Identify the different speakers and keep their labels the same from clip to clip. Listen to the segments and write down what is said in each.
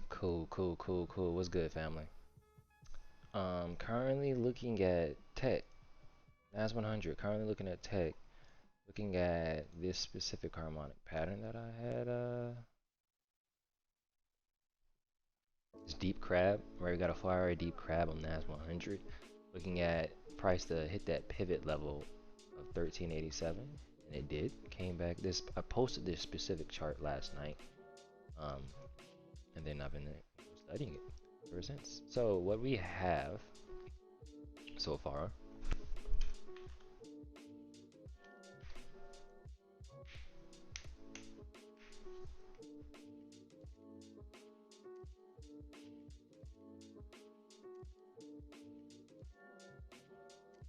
Speaker 1: Cool. What's good, family? Currently looking at tech. NAS 100. Currently looking at tech. Looking at this specific harmonic pattern that I had. This deep crab, where we got a flyer deep crab on NAS 100. Looking at price to hit that pivot level of 1387, and it did. Came back. This I posted this specific chart last night. Um, and then I've been studying it ever since. So what we have so far.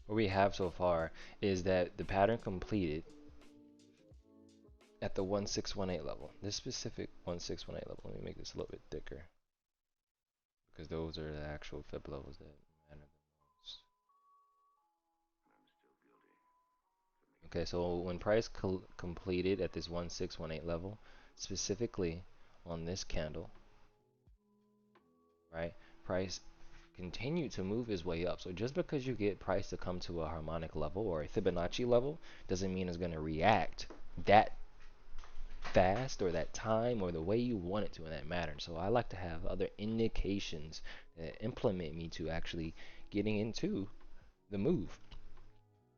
Speaker 1: What we have so far is that the pattern completed at the 1618 level. This specific 1618 level, let me make this a little bit thicker because those are the actual fib levels that matter the most. Okay, so when price completed at this 1618 level, specifically on this candle, right? Price continued to move his way up. So just because you get price to come to a harmonic level or a Fibonacci level doesn't mean it's going to react that fast or that time or the way you want it to in that matter. So I like to have other indications that implement me to actually getting into the move.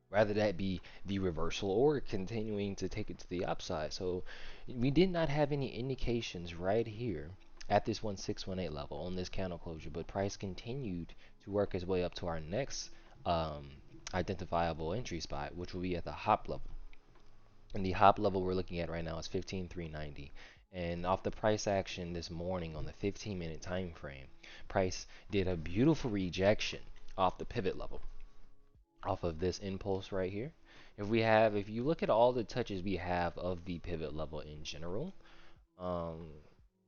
Speaker 1: Rather that be the reversal or continuing to take it to the upside. So we did not have any indications right here at this 1618 level on this candle closure, but price continued to work its way up to our next um, identifiable entry spot, which will be at the hop level. And the hop level we're looking at right now is 15,390. And off the price action this morning on the 15-minute time frame, price did a beautiful rejection off the pivot level, off of this impulse right here. If you look at all the touches we have of the pivot level in general, um,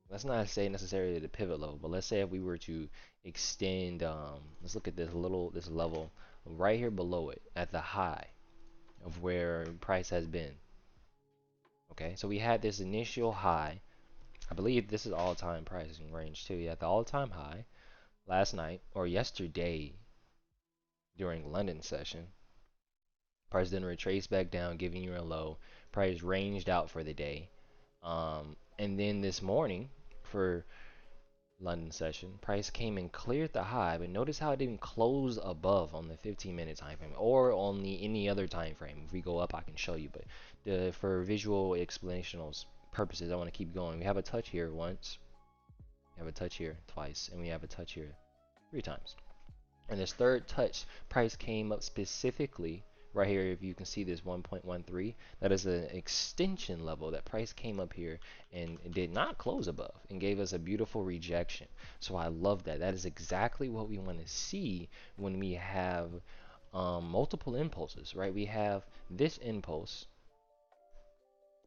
Speaker 1: let's not say necessarily the pivot level, but let's say if we were to extend, let's look at this level right here below it at the high of where price has been. Okay, so we had this initial high. I believe this is all-time pricing range too. Yeah, the all-time high last night or yesterday during London session. Price then retraced back down, giving you a low. Price ranged out for the day. And then this morning for London session, price came and cleared the high, but notice how it didn't close above on the 15-minute time frame or on any other time frame. If we go up, I can show you, but for visual explanational purposes, I want to keep going. We have a touch here once, we have a touch here twice, and we have a touch here 3 times. And this third touch, price came up specifically right here. If you can see this 1.13, that is an extension level that price came up here and did not close above and gave us a beautiful rejection. So I love that. That is exactly what we want to see when we have multiple impulses, right? We have this impulse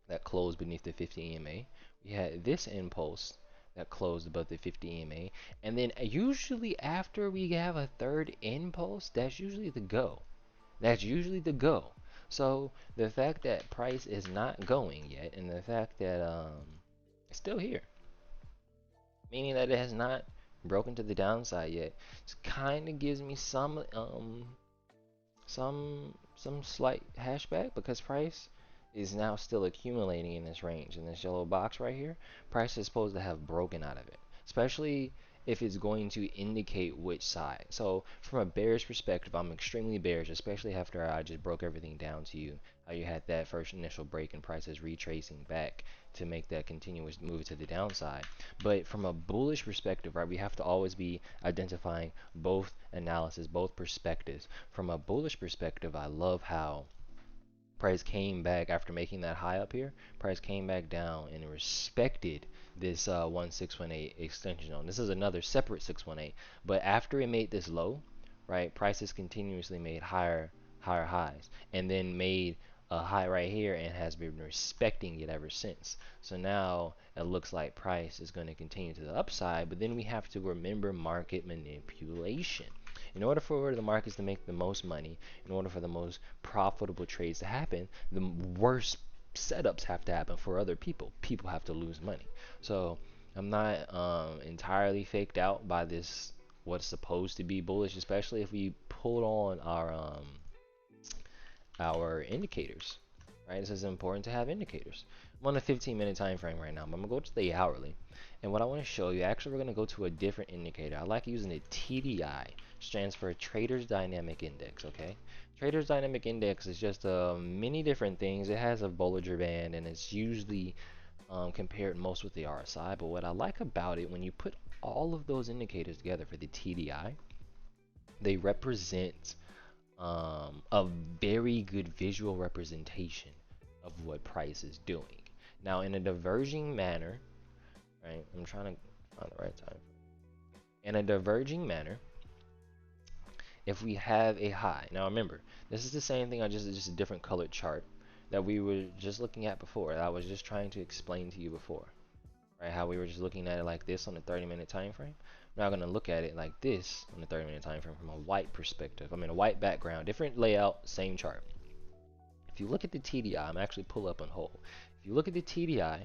Speaker 1: that closed beneath the 50 EMA. We had this impulse that closed above the 50 EMA. And then usually after we have a third impulse, that's usually the go. That's usually the go. So the fact that price is not going yet, and the fact that it's still here, meaning that it has not broken to the downside yet, kind of gives me some slight hashback because price is now still accumulating in this range. In this yellow box right here, price is supposed to have broken out of it, especially if it's going to indicate which side. So from a bearish perspective, I'm extremely bearish, especially after I just broke everything down to you. How you had that first initial break and prices retracing back to make that continuous move to the downside. But from a bullish perspective, right, we have to always be identifying both analysis, both perspectives. From a bullish perspective, I love how price came back after making that high up here. Price came back down and respected this 1618 extension zone. This is another separate 618, but after it made this low, right, prices continuously made higher highs and then made a high right here and has been respecting it ever since. So now it looks like price is going to continue to the upside, but then we have to remember market manipulation. In order for the markets to make the most money, in order for the most profitable trades to happen, the worst setups have to happen for other people. People have to lose money. So I'm not entirely faked out by this what's supposed to be bullish, especially if we pull on our indicators. Right, this is important to have indicators. I'm on a 15-minute time frame right now, but I'm gonna go to the hourly, and what I want to show you, actually, we're gonna go to a different indicator. I like using the TDI, stands for Traders Dynamic Index. Okay, Traders Dynamic Index is just many different things. It has a Bollinger Band, and it's usually compared most with the RSI. But what I like about it, when you put all of those indicators together for the TDI, they represent a very good visual representation of what price is doing. Now, in a diverging manner, right? I'm trying to find the right time. In a diverging manner, if we have a high, now remember, this is the same thing. Just a different colored chart that we were just looking at before. That I was just trying to explain to you before, right? How we were just looking at it like this on the 30-minute time frame. We're now going to look at it like this on the 30-minute time frame from a white perspective. I mean, a white background, different layout, same chart. If you look at the TDI, I'm actually pull up on hold. If you look at the TDI,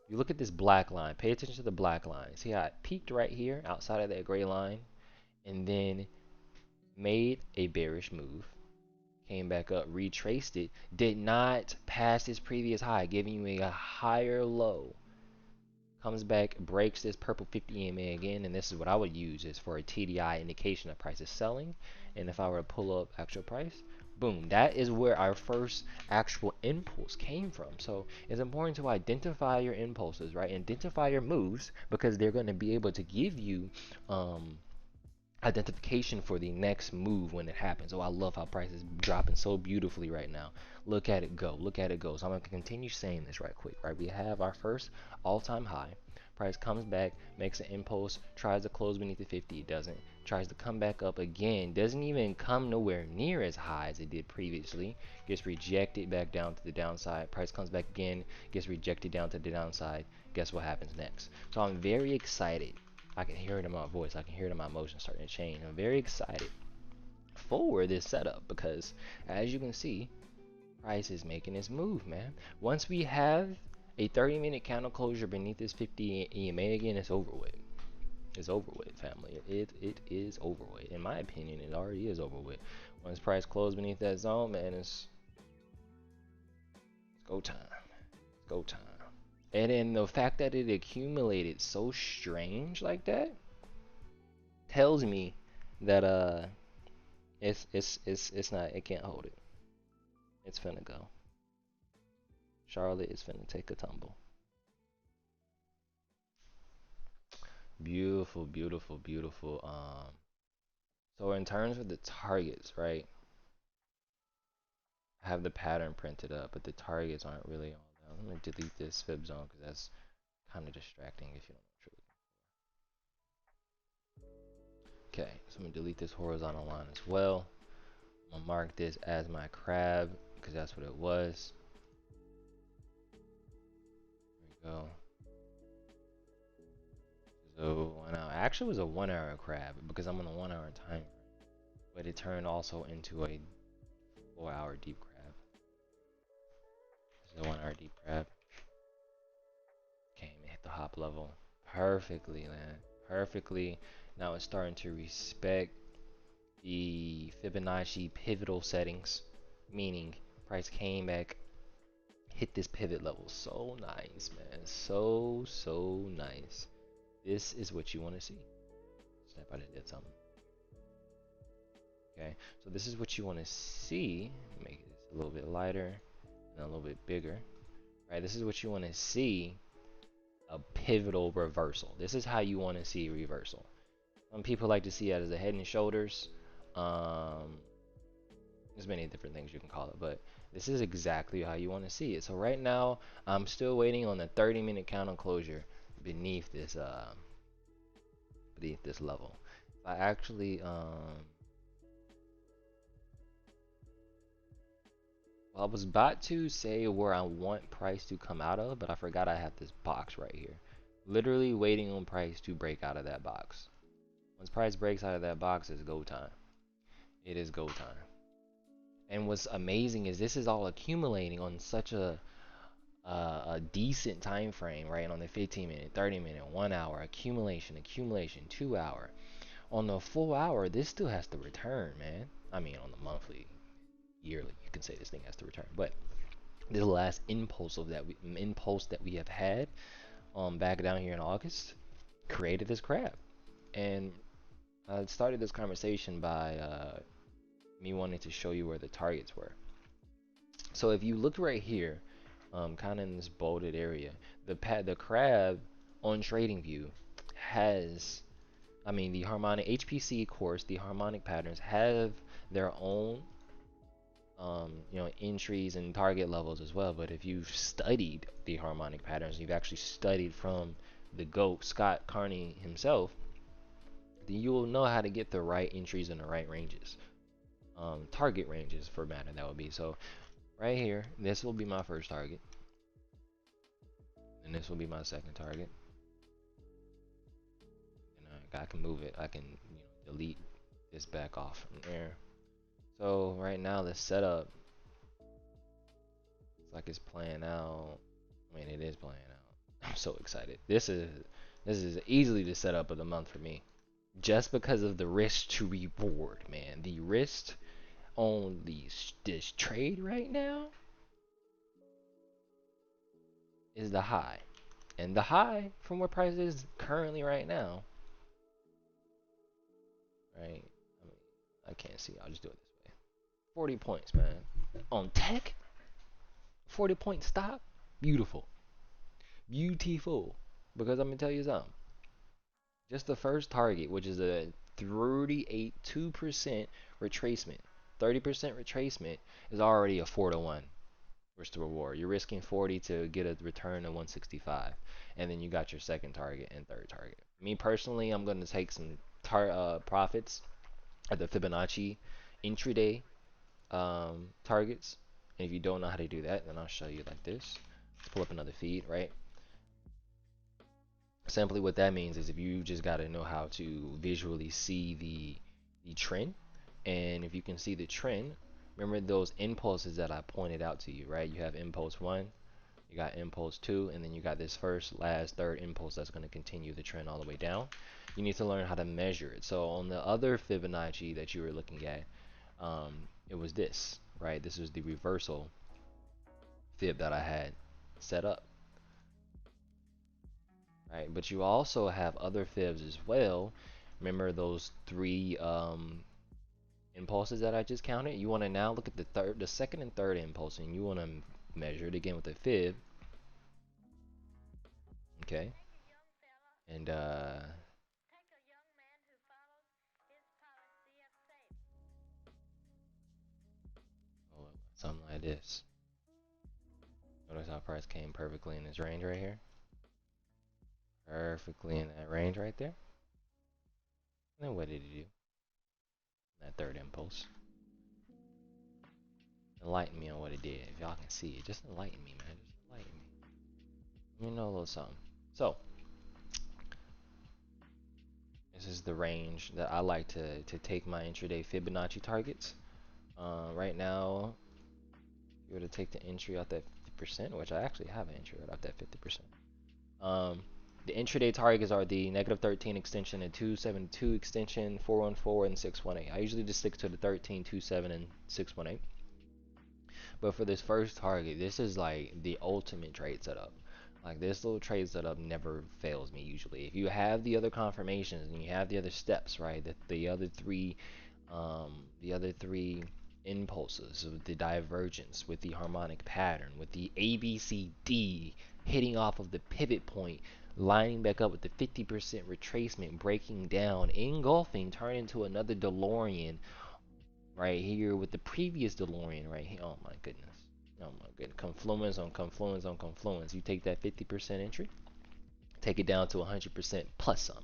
Speaker 1: you look at this black line, pay attention to the black line. See how it peaked right here outside of that gray line and then made a bearish move, came back up, retraced it, did not pass its previous high, giving you a higher low. Comes back, breaks this purple 50 EMA again, and this is what I would use is for a TDI indication of price is selling. And if I were to pull up actual price, boom, that is where our first actual impulse came from. So it's important to identify your impulses, right? Identify your moves, because they're going to be able to give you identification for the next move when it happens. Oh, I love how price is dropping so beautifully right now. Look at it go. Look at it go. So I'm going to continue saying this right quick, right? We have our first all-time high. Price comes back, makes an impulse, tries to close beneath the 50. It doesn't. Tries to come back up again. Doesn't even come nowhere near as high as it did previously. Gets rejected back down to the downside. Price comes back again, gets rejected down to the downside. Guess what happens next? So I'm very excited. I can hear it in my voice. I can hear it in my emotions starting to change. I'm very excited for this setup because, as you can see, price is making its move, man. Once we have a 30-minute candle closure beneath this 50 EMA again, it's over with. It's over with, family. It is over with. In my opinion, it already is over with. Once price closes beneath that zone, man, it's go time. It's go time. And then the fact that it accumulated so strange like that tells me that it's not, it can't hold it. It's finna go. Charlotte is finna take a tumble. Beautiful, beautiful, beautiful. So in terms of the targets, right? I have the pattern printed up, but the targets aren't really all that. I'm gonna delete this fib zone because that's kind of distracting if you don't know what you're looking for. Okay, so I'm gonna delete this horizontal line as well. I'm gonna mark this as my crab because that's what it was. There we go. So actually it was a 1 hour crab because I'm on a 1 hour time frame, but it turned also into a 4 hour deep crab. This is a 1 hour deep crab. Came and hit the hop level perfectly, man, perfectly. Now it's starting to respect the Fibonacci pivotal settings, meaning price came back, hit this pivot level. So nice, man, so nice. This is what you want to see. Snap, I just did something. Okay, so this is what you want to see. Make it a little bit lighter and a little bit bigger. Right, this is what you want to see. A pivotal reversal. This is how you want to see reversal. Some people like to see it as a head and shoulders. There's many different things you can call it, but this is exactly how you want to see it. So right now, I'm still waiting on the 30-minute candle closure beneath this level. I actually well, I was about to say where I want price to come out of, but I forgot I have this box right here. Literally waiting on price to break out of that box. Once price breaks out of that box, it's go time. It is go time. And what's amazing is this is all accumulating on such a a decent time frame, right? On the 15-minute, 30-minute, 1 hour, accumulation, 2 hour. On the full hour, this still has to return, man. I mean, on the monthly, yearly, you can say this thing has to return. But this last impulse that we have had, back down here in August, created this crap. And I started this conversation by me wanting to show you where the targets were. So if you look right here, kind of in this bolded area, the crab on TradingView has, I mean, the harmonic HPC course, the harmonic patterns have their own, entries and target levels as well. But if you've studied the harmonic patterns, you've actually studied from the GOAT Scott Carney himself, then you will know how to get the right entries in the right ranges, target ranges for matter. That would be so. Right here, this will be my first target, and this will be my second target. And I can move it. I can, delete this back off from there. So right now the setup looks like it's playing out. I mean, it is playing out. I'm so excited. This is easily the setup of the month for me, just because of the risk to reward, man. The risk on this trade right now is the high, and the high from where price is currently right now, right? I mean, I can't see. I'll just do it this way. 40 points, man. On tech, 40-point stop. Beautiful. Beautiful. Because I'm gonna tell you something. Just the first target, which is a 38.2% retracement, 30% retracement, is already a 4-to-1 risk to reward. You're risking 40 to get a return of 165, and then you got your second target and third target. Me personally, I'm gonna take some profits at the Fibonacci intraday targets. And if you don't know how to do that, then I'll show you like this. Let's pull up another feed, right? Simply what that means is if you just got to know how to visually see the trend, and if you can see the trend, remember those impulses that I pointed out to you, right? You have impulse 1, you got impulse 2, and then you got this first, last, third impulse that's going to continue the trend all the way down. You need to learn how to measure it. So on the other Fibonacci that you were looking at, it was this, right? This is the reversal fib that I had set up, right? But you also have other fibs as well. Remember those three impulses that I just counted? You want to now look at the second and third impulse, and you want to measure it again with the fib, okay? And something like this. Notice how price came perfectly in this range right here, perfectly in that range right there. And then what did it do? That third impulse. Enlighten me on what it did. If y'all can see it, just enlighten me, man. Just enlighten me. Let me know a little something. So this is the range that I like to take my intraday Fibonacci targets. Right now, if you were to take the entry out that 50%, which I actually have an entry right off that 50%. The intraday targets are the -13 extension and 272 extension, 414 and 618. I usually just stick to the 13, 27, and 618. But for this first target, this is like the ultimate trade setup. Like this little trade setup never fails me usually. If you have the other confirmations and you have the other steps, right? The other three impulses with the divergence, with the harmonic pattern, with the ABCD hitting off of the pivot point, lining back up with the 50% retracement, breaking down, engulfing, turn into another DeLorean right here with the previous DeLorean right here. Oh my goodness. Oh my goodness. Confluence on confluence on confluence. You take that 50% entry, take it down to 100% plus some.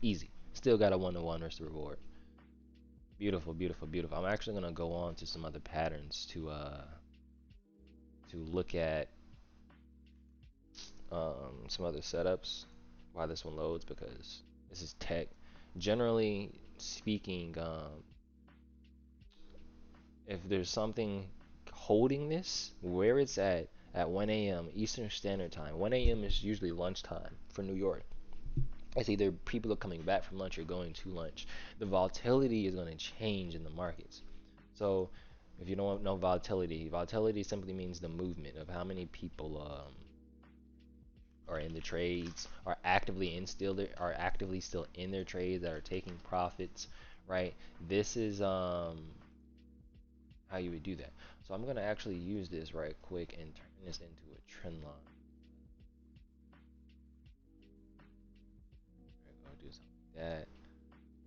Speaker 1: Easy. Still got a 1-to-1 risk to reward. Beautiful, beautiful, beautiful. I'm actually gonna go on to some other patterns to look at some other setups while this one loads, because this is tech. Generally speaking, if there's something holding this where it's at, at 1 a.m. Eastern Standard Time. 1 a.m. is usually lunchtime for New York. It's either people are coming back from lunch or going to lunch. The volatility is going to change in the markets. So if you don't know volatility, volatility simply means the movement of how many people are in the trades, are actively still in their trades, that are taking profits, right? This is how you would do that. So I'm gonna actually use this right quick and turn this into a trend line. Go do something like that.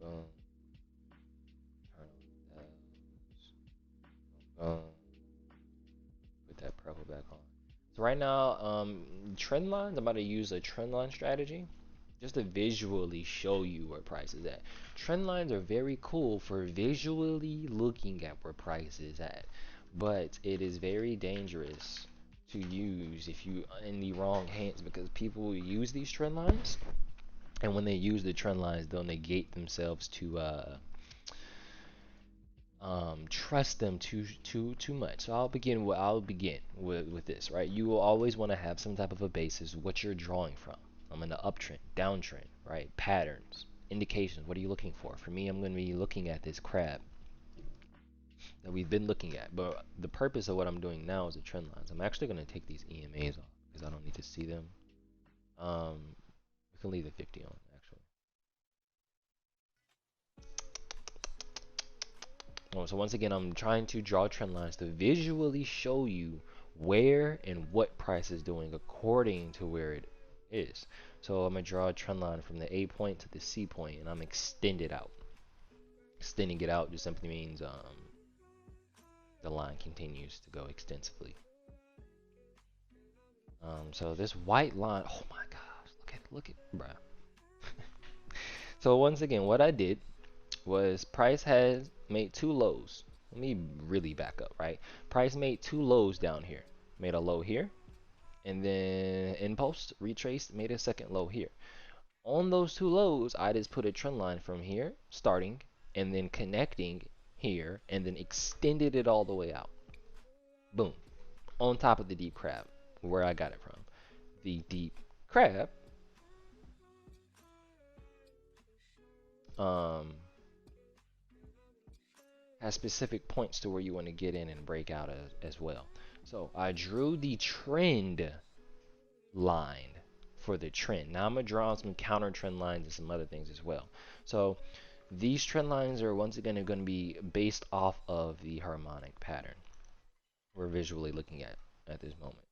Speaker 1: Boom. Turn on that. Boom. Put that purple back on. So right now, trend lines. I'm about to use a trend line strategy just to visually show you where price is at. Trend lines are very cool for visually looking at where price is at, but it is very dangerous to use if you are in the wrong hands, because people will use these trend lines, and when they use the trend lines, they'll negate themselves to trust them too much. So I'll begin with this, right? You will always want to have some type of a basis what you're drawing from. I'm in the uptrend, downtrend, right? Patterns, indications. What are you looking for? For me, I'm going to be looking at this crab that we've been looking at. But the purpose of what I'm doing now is the trend lines. I'm actually going to take these EMAs off because I don't need to see them. We can leave the 50 on actually. Oh, so once again, I'm trying to draw trend lines to visually show you where and what price is doing according to where it is. So I'm gonna draw a trend line from the A point to the C point, and I'm extend it out. Extending it out just simply means the line continues to go extensively. So this white line, oh my gosh, look at, bruh. So once again, what I did was price has made two lows. Let me really back up, right? Price made two lows down here. Made a low here, and then in post retraced, made a second low here. On those two lows, I just put a trend line from here, starting, and then connecting here, and then extended it all the way out. Boom. On top of the deep crab, where I got it from. The deep crab um, has specific points to where you want to get in and break out as well. So I drew the trend line for the trend. Now I'm gonna draw some counter trend lines and some other things as well. So these trend lines are once again going to be based off of the harmonic pattern we're visually looking at this moment.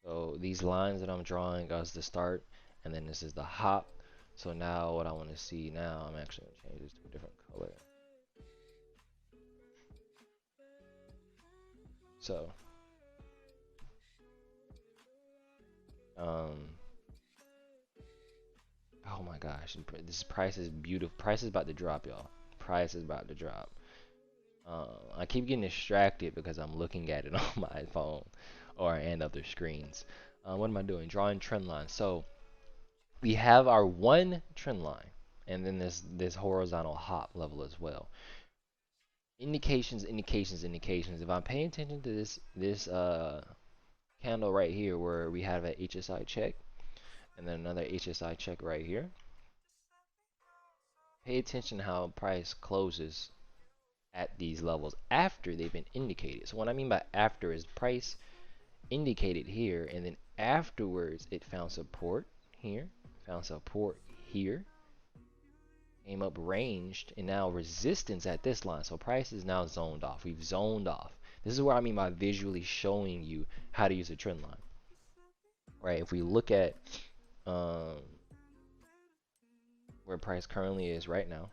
Speaker 1: So these lines that I'm drawing as the start, and then this is the hop. So now what I want to see now, I'm actually going to change this to a different color. So oh my gosh, this price is beautiful. Price is about to drop, y'all. Price is about to drop. I keep getting distracted because I'm looking at it on my phone and other screens. What am I doing? Drawing trend lines. So we have our one trend line, and then this horizontal hop level as well. Indications, indications, indications. If I'm paying attention to this candle right here, where we have a HSI check, and then another HSI check right here. Pay attention how price closes at these levels after they've been indicated. So what I mean by after is price indicated here, and then afterwards it found support here, found support here, came up ranged, and now resistance at this line. So price is now zoned off. We've zoned off. This is what I mean by visually showing you how to use a trend line. Right? If we look at where price currently is right now,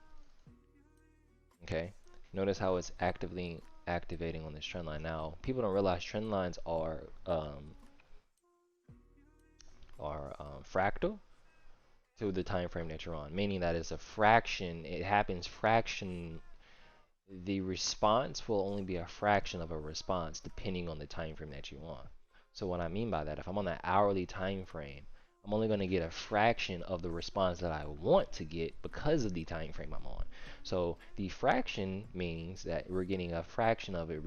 Speaker 1: okay, notice how it's actively activating on this trend line. Now, people don't realize trend lines are fractal to the time frame that you're on, meaning that it's a fraction. It happens fraction. The response will only be a fraction of a response depending on the time frame that you're on. So what I mean by that, if I'm on that hourly time frame, I'm only going to get a fraction of the response that I want to get because of the time frame I'm on. So the fraction means that we're getting a fraction of it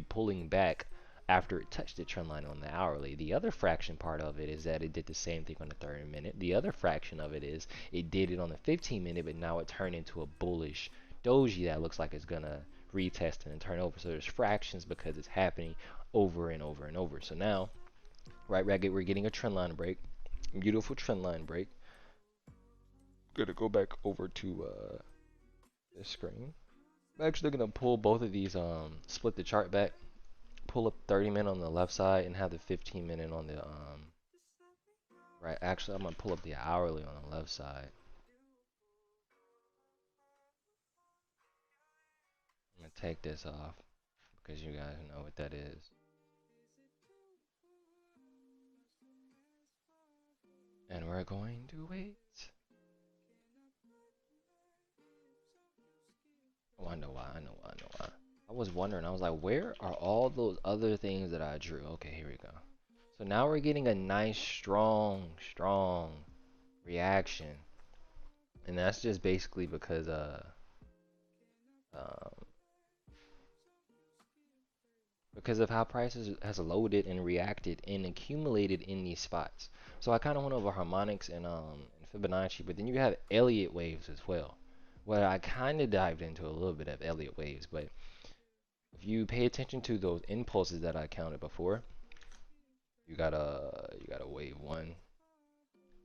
Speaker 1: pulling back after it touched the trend line on the hourly. The other fraction part of it is that it did the same thing on the 30 minute. The other fraction of it is it did it on the 15 minute, but now it turned into a bullish doji that looks like it's gonna retest and then turn over. So there's fractions because it's happening over and over and over. So now, right, we're getting a trend line break, beautiful trend line break. Gonna go back over to this screen. I'm actually gonna pull both of these, split the chart back, pull up 30 minute on the left side and have the 15 minute on the right. Actually, I'm gonna pull up the hourly on the left side. I'm gonna take this off because you guys know what that is. And we're going to wait. Oh, I know why. I was wondering. I was like, where are all those other things that I drew? Okay, here we go. So now we're getting a nice, strong reaction, and that's just basically because because of how prices has loaded and reacted and accumulated in these spots. So I kind of went over harmonics and Fibonacci, but then you have Elliott waves as well. Well, I kind of dived into a little bit of Elliott waves, but if you pay attention to those impulses that I counted before, you got a wave one,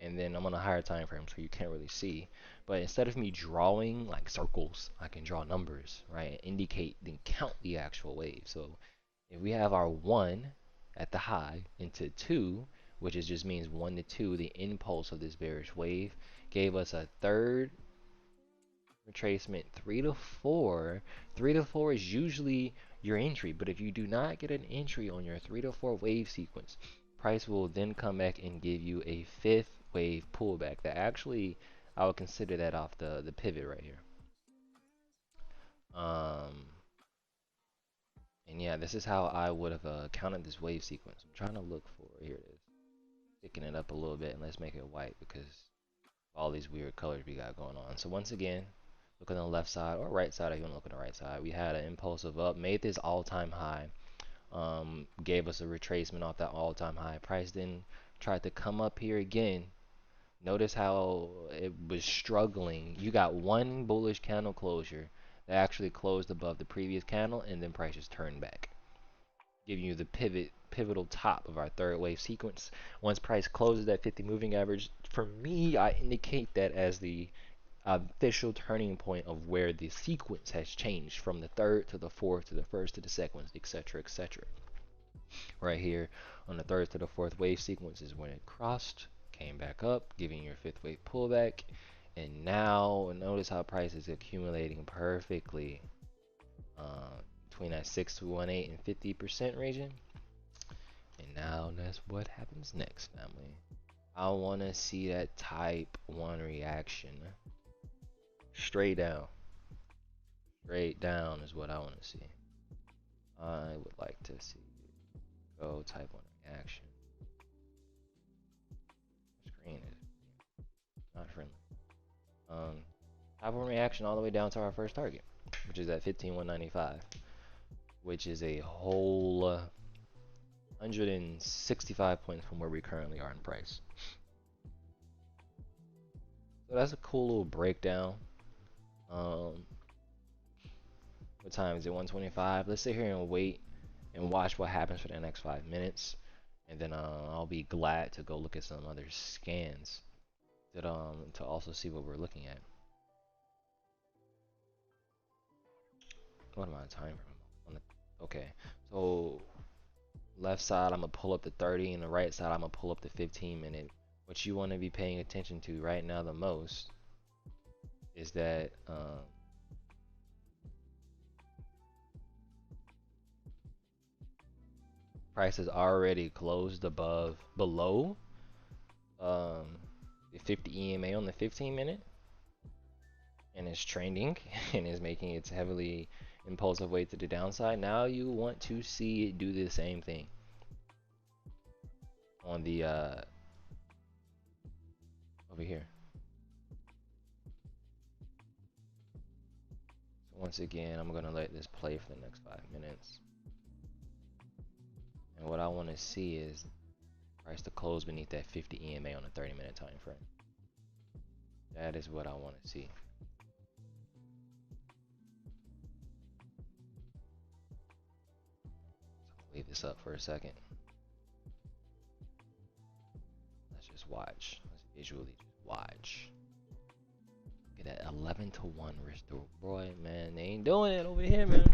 Speaker 1: and then I'm on a higher time frame, so you can't really see. But instead of me drawing like circles, I can draw numbers, right? Indicate, then count the actual wave. So if we have our 1 at the high into 2, which is just means 1 to 2, the impulse of this bearish wave gave us a third retracement 3 to 4. 3 to 4 is usually your entry, but if you do not get an entry on your 3 to 4 wave sequence, price will then come back and give you a 5th wave pullback. That actually, I would consider that off the pivot right here. And yeah, this is how I would have counted this wave sequence. I'm trying to look for, here it is. Picking it up a little bit, and let's make it white because all these weird colors we got going on. So once again, look on the left side or right side, if you want to look on the right side, we had an impulsive up, made this all-time high, gave us a retracement off that all-time high. Price then tried to come up here again. Notice how it was struggling. You got one bullish candle closure that actually closed above the previous candle, and then price just turned back, giving you the pivotal top of our third wave sequence. Once price closes that 50 moving average, for me, I indicate that as the official turning point of where the sequence has changed from the third to the fourth to the first to the second, etc., etc. Right here on the third to the fourth wave sequence is when it crossed, came back up, giving your fifth wave pullback, and now notice how price is accumulating perfectly between that 618 and 50% region. And now that's what happens next, family. I want to see that type 1 reaction. Straight down. Straight down is what I want to see. I would like to see go type 1 reaction. The screen is not friendly. Type 1 reaction all the way down to our first target, which is at 15,195, which is a whole 165 points from where we currently are in price. So that's a cool little breakdown. What time is it? 125. Let's sit here and wait and watch what happens for the next 5 minutes, and then I'll be glad to go look at some other scans that to also see what we're looking at. What am I time from? Okay, so left side I'm gonna pull up the 30, and the right side I'm gonna pull up the 15 minute. What you want to be paying attention to right now the most is that price is already closed below the 50 EMA on the 15 minute, and it's trending and is making its heavily impulsive way to the downside. Now you want to see it do the same thing on the over here. So once again, I'm gonna let this play for the next 5 minutes. And what I want to see is price to close beneath that 50 EMA on a 30-minute time frame. That is what I want to see. So leave this up for a second. Let's just watch. Let's visually just watch. Get that 11 to 1 risk to Roy, man. They ain't doing it over here, man.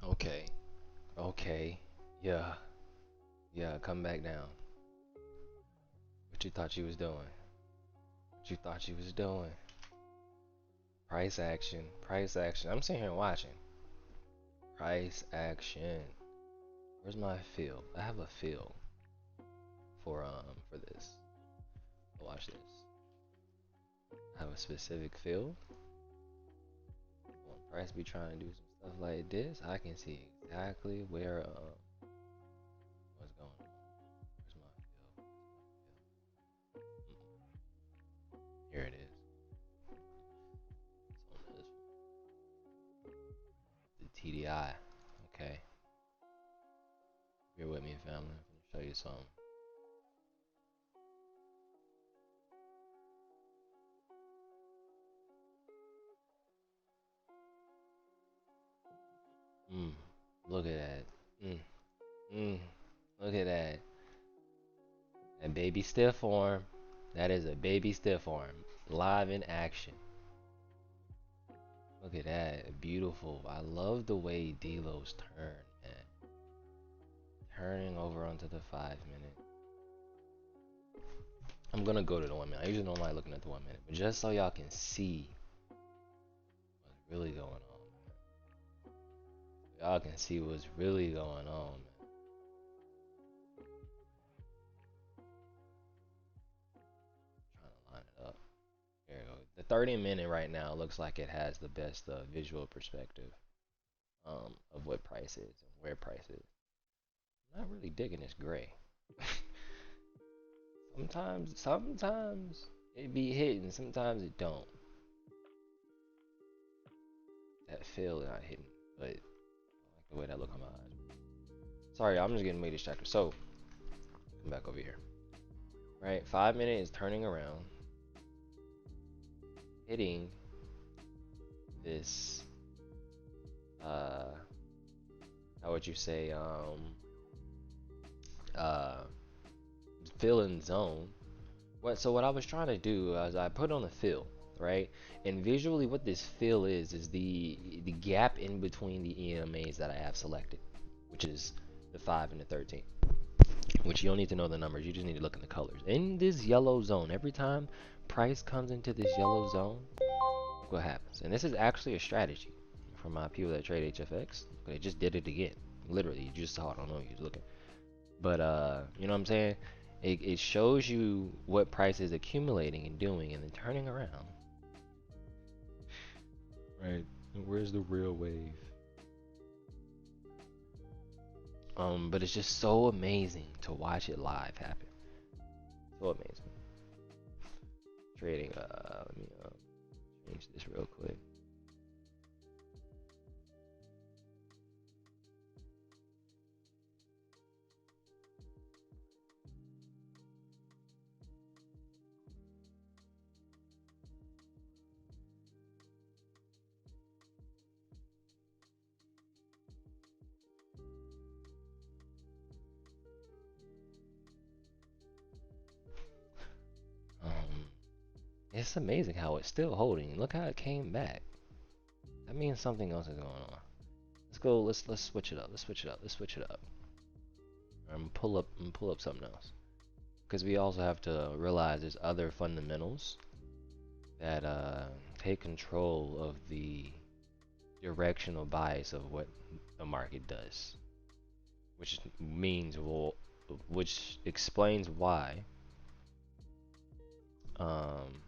Speaker 1: Okay. Okay. Yeah. Yeah. Come back down. What you thought you was doing? What you thought you was doing? Price action. Price action. I'm sitting here watching. Price action. Where's my fill? I have a fill for this. Watch this. I have a specific fill. When price be trying to do some stuff like this, I can see exactly where what's going on. Where's my fill? Here it is. It's on this one. The TDI. Okay. Bear with me, family. I'm gonna show you something. Mm. Look at that. Mm. Mm. Look at that. A baby stiff form. That is a baby stiff form. Live in action. Look at that. Beautiful. I love the way Delos turn, man. Turning over onto the 5 minute. I'm gonna go to the 1 minute. I usually don't like looking at the 1 minute, but just so y'all can see what's really going on, man. Y'all can see what's really going on, man. Trying to line it up. There you go. The 30 minute right now looks like it has the best visual perspective of what price is and where price is. I'm not really digging this gray. sometimes it be hitting, sometimes it don't. That feel not hitting, but I like the way that look on my eyes. Sorry, I'm just getting way distracted. So, come back over here. Right, 5 minute is turning around, hitting this, how would you say, uh, fill in zone. So what I was trying to do is I put on a fill, right? And visually what this fill is the gap in between the EMAs that I have selected, which is the 5 and the 13. Which you don't need to know the numbers, you just need to look in the colors. In this yellow zone, every time price comes into this yellow zone, look what happens. And this is actually a strategy for my people that trade HFX. They just did it again. Literally, you just saw it. I don't know if you was looking. But you know what I'm saying? It shows you what price is accumulating and doing and then turning around. Right. Where's the real wave? But it's just so amazing to watch it live happen. So amazing. Trading, let me change this real quick. It's amazing how it's still holding. Look how it came back. That means something else is going on. Let's go. Let's switch it up. Let's switch it up. Let's switch it up. I'm pull up something else because we also have to realize there's other fundamentals that take control of the directional bias of what the market does, which means which explains why um,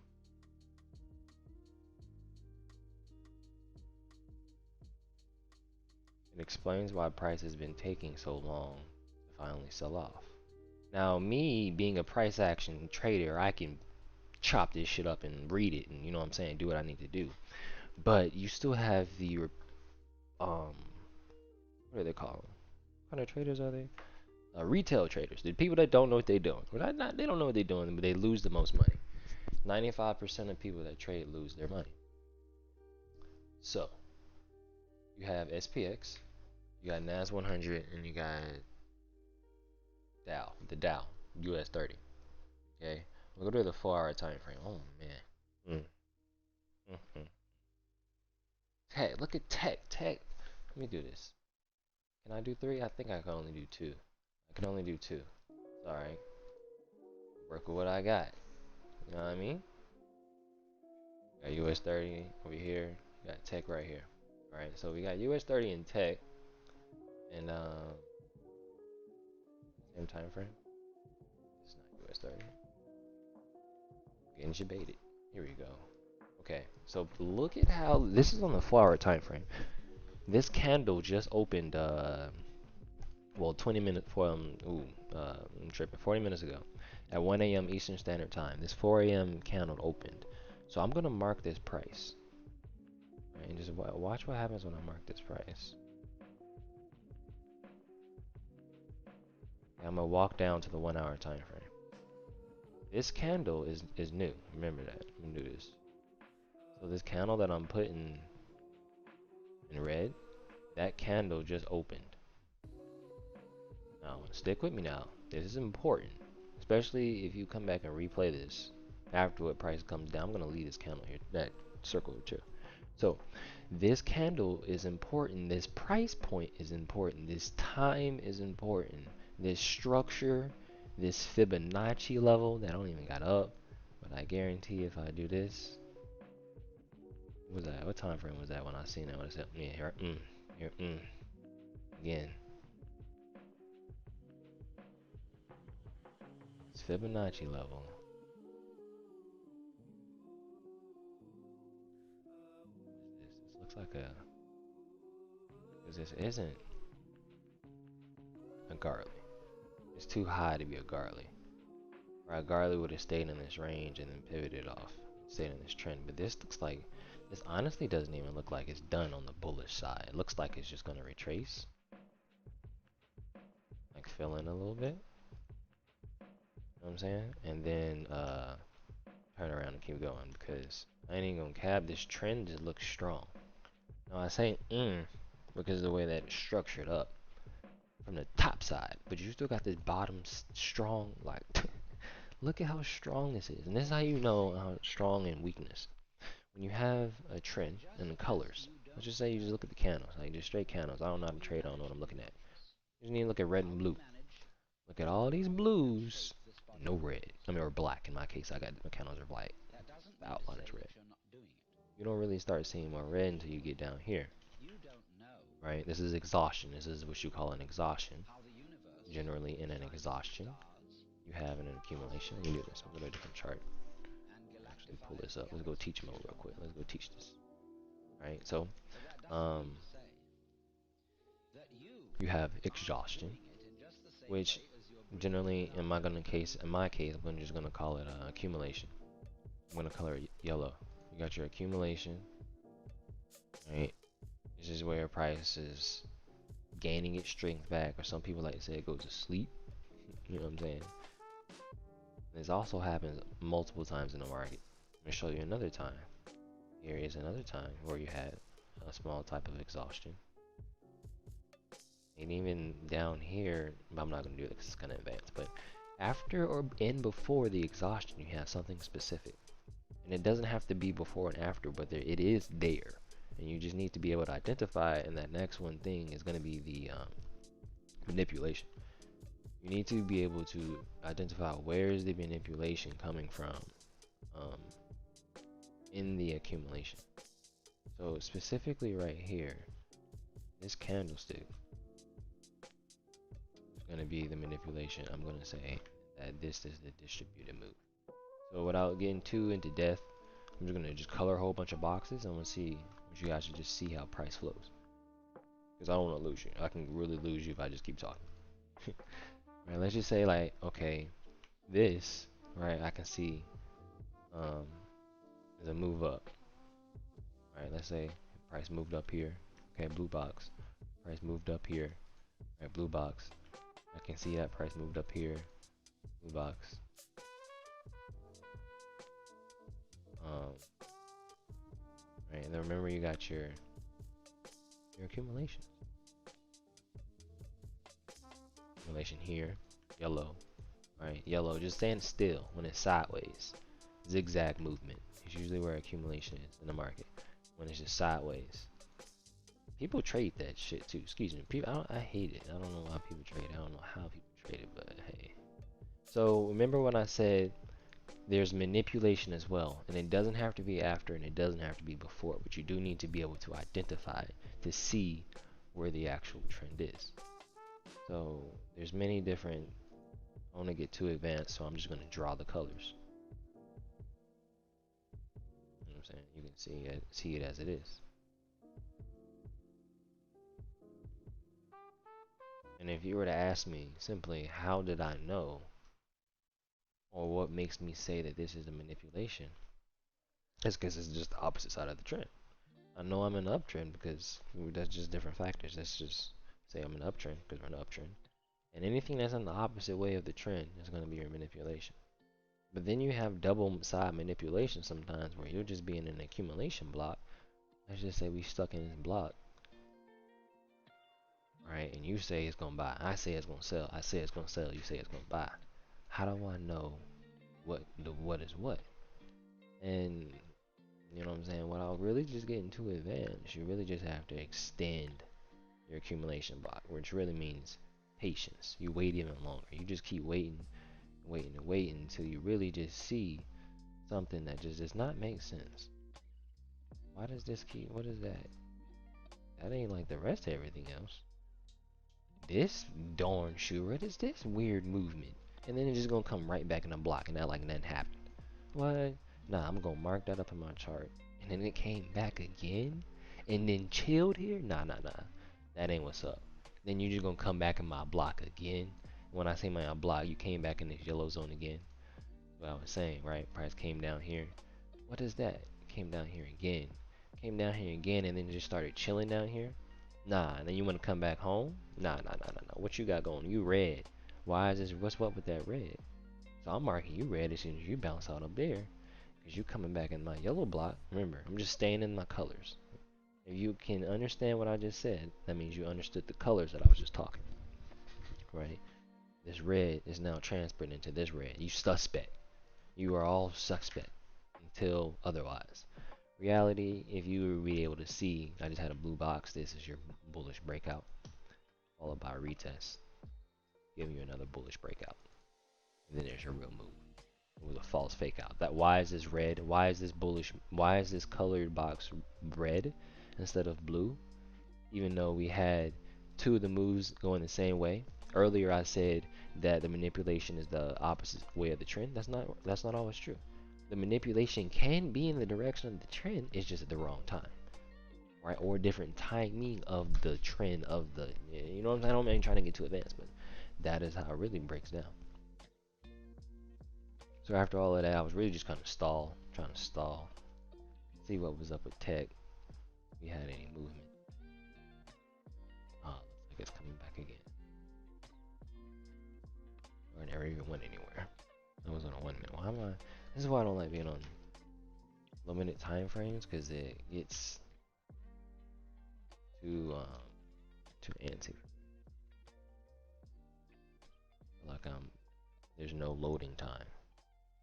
Speaker 1: it explains why price has been taking so long to finally sell off. Now, me being a price action trader, I can chop this shit up and read it and, you know what I'm saying, do what I need to do. But you still have the what do they call them? What kind of traders are they? Retail traders, the people that don't know what they're doing. Well, they don't know what they're doing, but they lose the most money. 95% of people that trade lose their money. So, you have SPX, you got NAS 100, and you got the Dow, US 30. Okay, we'll go to the 4-hour time frame. Oh man. Mm. Tech, look at tech. Let me do this. Can I do 3? I think I can only do 2. I can only do 2. Sorry. Work with what I got. You know what I mean? Got US 30 over here. Got tech right here. Alright, so we got US 30 and tech. And same time frame. It's not US 30. Getting baited. Here we go. Okay, so look at how this is on the flower time frame. This candle just opened well 20 minutes I'm tripping, 40 minutes ago at 1 a.m. Eastern Standard Time. This 4 a.m. candle opened. So I'm gonna mark this price. Right, and just watch what happens when I mark this price. Okay, I'm gonna walk down to the 1 hour time frame. This candle is new. Remember that. I'm gonna do this. So this candle that I'm putting in red, that candle just opened. Now, stick with me now. This is important. Especially if you come back and replay this after what price comes down. I'm going to leave this candle here, that circle too. So, this candle is important. This price point is important. This time is important. This structure, this Fibonacci level that I don't even got up. But I guarantee if I do this, what was that? What time frame was that when I seen that? When I said, yeah, here, again. It's Fibonacci level. This looks like a, because this isn't a Garley. It's too high to be a Garley. Or a Garley would have stayed in this range and then pivoted off, stayed in this trend. But this looks like, this honestly doesn't even look like it's done on the bullish side. It looks like it's just going to retrace, like fill in a little bit. You know what I'm saying? And then turn around and keep going, because I ain't even gonna cap, this trend just looks strong. Now I say because of the way that it's structured up from the top side, but you still got this bottom strong. Like look at how strong this is, and this is how you know how strong and weakness. When you have a trend in the colors, let's just say you just look at the candles, like just straight candles. I don't know how to trade, I don't know what I'm looking at. You just need to look at red and blue. Look at all these blues, no red. I mean, or black in my case. I got my candles are black. The outline is red. You don't really start seeing more red until you get down here. Right? This is exhaustion. This is what you call an exhaustion. Generally, in an exhaustion, you have an accumulation. Let me do this. I'm going to do a different chart. Actually, pull this up. Let's go teach mode real quick. Let's go teach this. Right? So, you have exhaustion, which generally, in my case, I'm just going to call it accumulation. I'm going to color it yellow. You got your accumulation. Right? This is where price is gaining its strength back, or some people like to say it goes to sleep. You know what I'm saying? This also happens multiple times in the market. I'm gonna show you another time. Here is another time where you had a small type of exhaustion. And even down here, I'm not gonna do it because it's kind of advanced, but after or in before the exhaustion, you have something specific. And it doesn't have to be before and after, but it is there. And you just need to be able to identify it, and that next one thing is going to be the manipulation. You need to be able to identify where is the manipulation coming from in the accumulation. So specifically right here, this candlestick is going to be the manipulation. I'm going to say that this is the distributed move. So without getting too into depth, I'm just going to color a whole bunch of boxes. I'm going to see, you guys should just see how price flows. Because I don't want to lose you. I can really lose you if I just keep talking. Right, let's just say like, okay, this, right, I can see is a move up. Right, let's say price moved up here. Okay, blue box. Price moved up here. Right, blue box. I can see that price moved up here. Blue box. Right, and then remember you got your accumulation. Accumulation here, yellow. Right, yellow, just stand still when it's sideways. Zigzag movement is usually where accumulation is in the market. When it's just sideways. People trade that shit too. Excuse me. People, I hate it. I don't know why people trade. I don't know how people trade it, but hey. So remember when I said there's manipulation as well, and it doesn't have to be after, and it doesn't have to be before, but you do need to be able to identify to see where the actual trend is. So there's many different. I don't want to get too advanced, so I'm just going to draw the colors. You know what I'm saying? You can see it as it is. And if you were to ask me simply, how did I know, or what makes me say that this is a manipulation, it's because it's just the opposite side of the trend. I know I'm in an uptrend because that's just different factors. Let's just say I'm in an uptrend because we're in an uptrend. And anything that's in the opposite way of the trend is going to be your manipulation. But then you have double side manipulation sometimes where you'll just be in an accumulation block. Let's just say we stuck in this block, right? And you say it's going to buy. I say it's going to sell. I say it's going to sell. You say it's going to buy. How do I know what is what? And you know what I'm saying? Without really just getting too advanced, you really just have to extend your accumulation block, which really means patience. You wait even longer. You just keep waiting, waiting, and waiting until you really just see something that just does not make sense. Why does this keep? What is that? That ain't like the rest of everything else. This darn sure, what is this weird movement? And then it's just gonna come right back in the block and act like nothing happened. What? Nah, I'm gonna mark that up in my chart. And then it came back again and then chilled here? Nah. That ain't what's up. Then you just gonna come back in my block again. When I say my block, you came back in this yellow zone again. What I was saying, right? Price came down here. What is that? Came down here again. Came down here again and then just started chilling down here. Nah, and then you wanna come back home? Nah. What you got going? You red. Why is this? What's up with that red? So I'm marking you red as soon as you bounce out up there. Because you coming back in my yellow block. Remember, I'm just staying in my colors. If you can understand what I just said, that means you understood the colors that I was just talking. Right? This red is now transferred into this red. You suspect. You are all suspect until otherwise. Reality, if you were be able to see, I just had a blue box. This is your bullish breakout, followed by a retest, giving you another bullish breakout. And then there's your real move. It was a false fake out. That why is this red? Why is this bullish? Why is this colored box red instead of blue? Even though we had two of the moves going the same way. Earlier I said that the manipulation is the opposite way of the trend. That's not always true. The manipulation can be in the direction of the trend, it's just at the wrong time. Right? Or different timing of the trend of the, you know what I'm saying? I don't mean trying to get too advanced, but that is how it really breaks down. So after all of that, I was really just kind of trying to stall, see what was up with tech, if we had any movement. Looks like it's coming back again. Or it never even went anywhere. It was on a 1 minute. Why am I? This is why I don't like being on low minute time frames, because it gets too antsy. Like there's no loading time.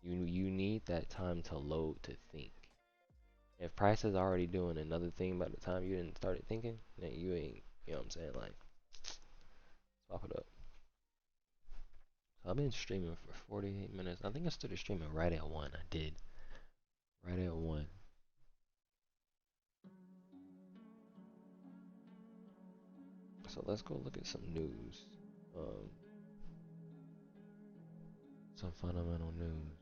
Speaker 1: You need that time to load to think. If price is already doing another thing by the time you didn't start thinking, then you ain't, you know what I'm saying? Like, swap it up. So I've been streaming for 48 minutes. I think I started streaming right at 1. I did. Right at 1. So let's go look at some news. Some fundamental news.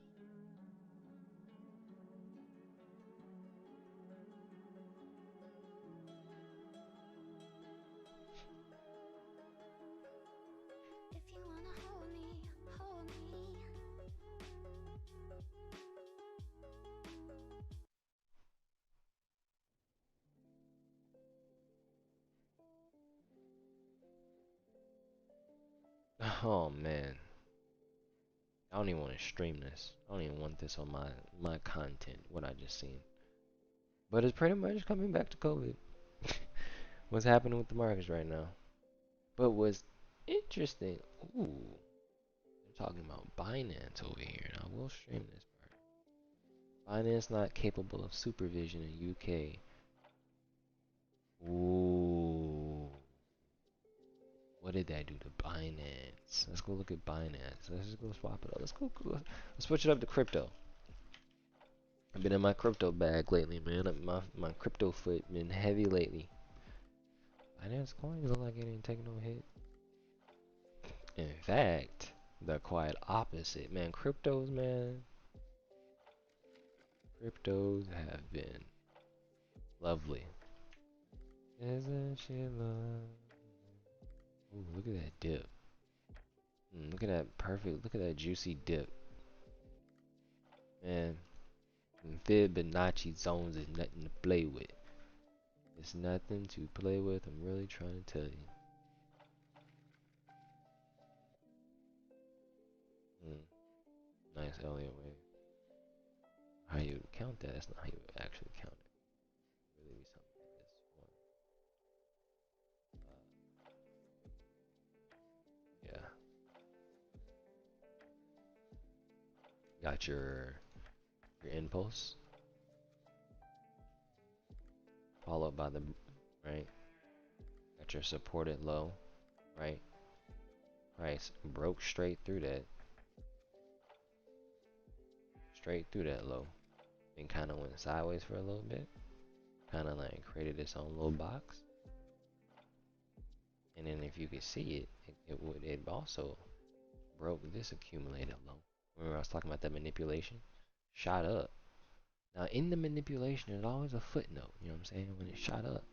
Speaker 1: Oh man, I don't even want to stream this. I don't even want this on my content. What I just seen, but it's pretty much coming back to COVID. What's happening with the markets right now? But what's interesting? Ooh, they're talking about Binance over here. I will stream this part. Binance not capable of supervision in UK. Ooh. What did that do to Binance? Let's go look at Binance. Let's just go swap it up. Let's switch it up to crypto. I've been in my crypto bag lately, man. My crypto foot been heavy lately. Binance coins look like it ain't taking no hit. In fact, the quite opposite, man. Cryptos have been lovely. Isn't she love? Ooh, look at that dip. Look at that perfect. Look at that juicy dip, man. Fibonacci zones is nothing to play with. It's nothing to play with. I'm really trying to tell you. Nice Elliott wave. How you count that? That's not how you actually count it. Really be something like this one. Yeah. Got your impulse followed by the right. Got your supported low, right? Price broke straight through that. Straight through that low. And kind of went sideways for a little bit. Kind of like created its own little box. And then if you could see it also broke this accumulated low. Remember I was talking about that manipulation? Shot up. Now in the manipulation there's always a footnote, you know what I'm saying? When it shot up,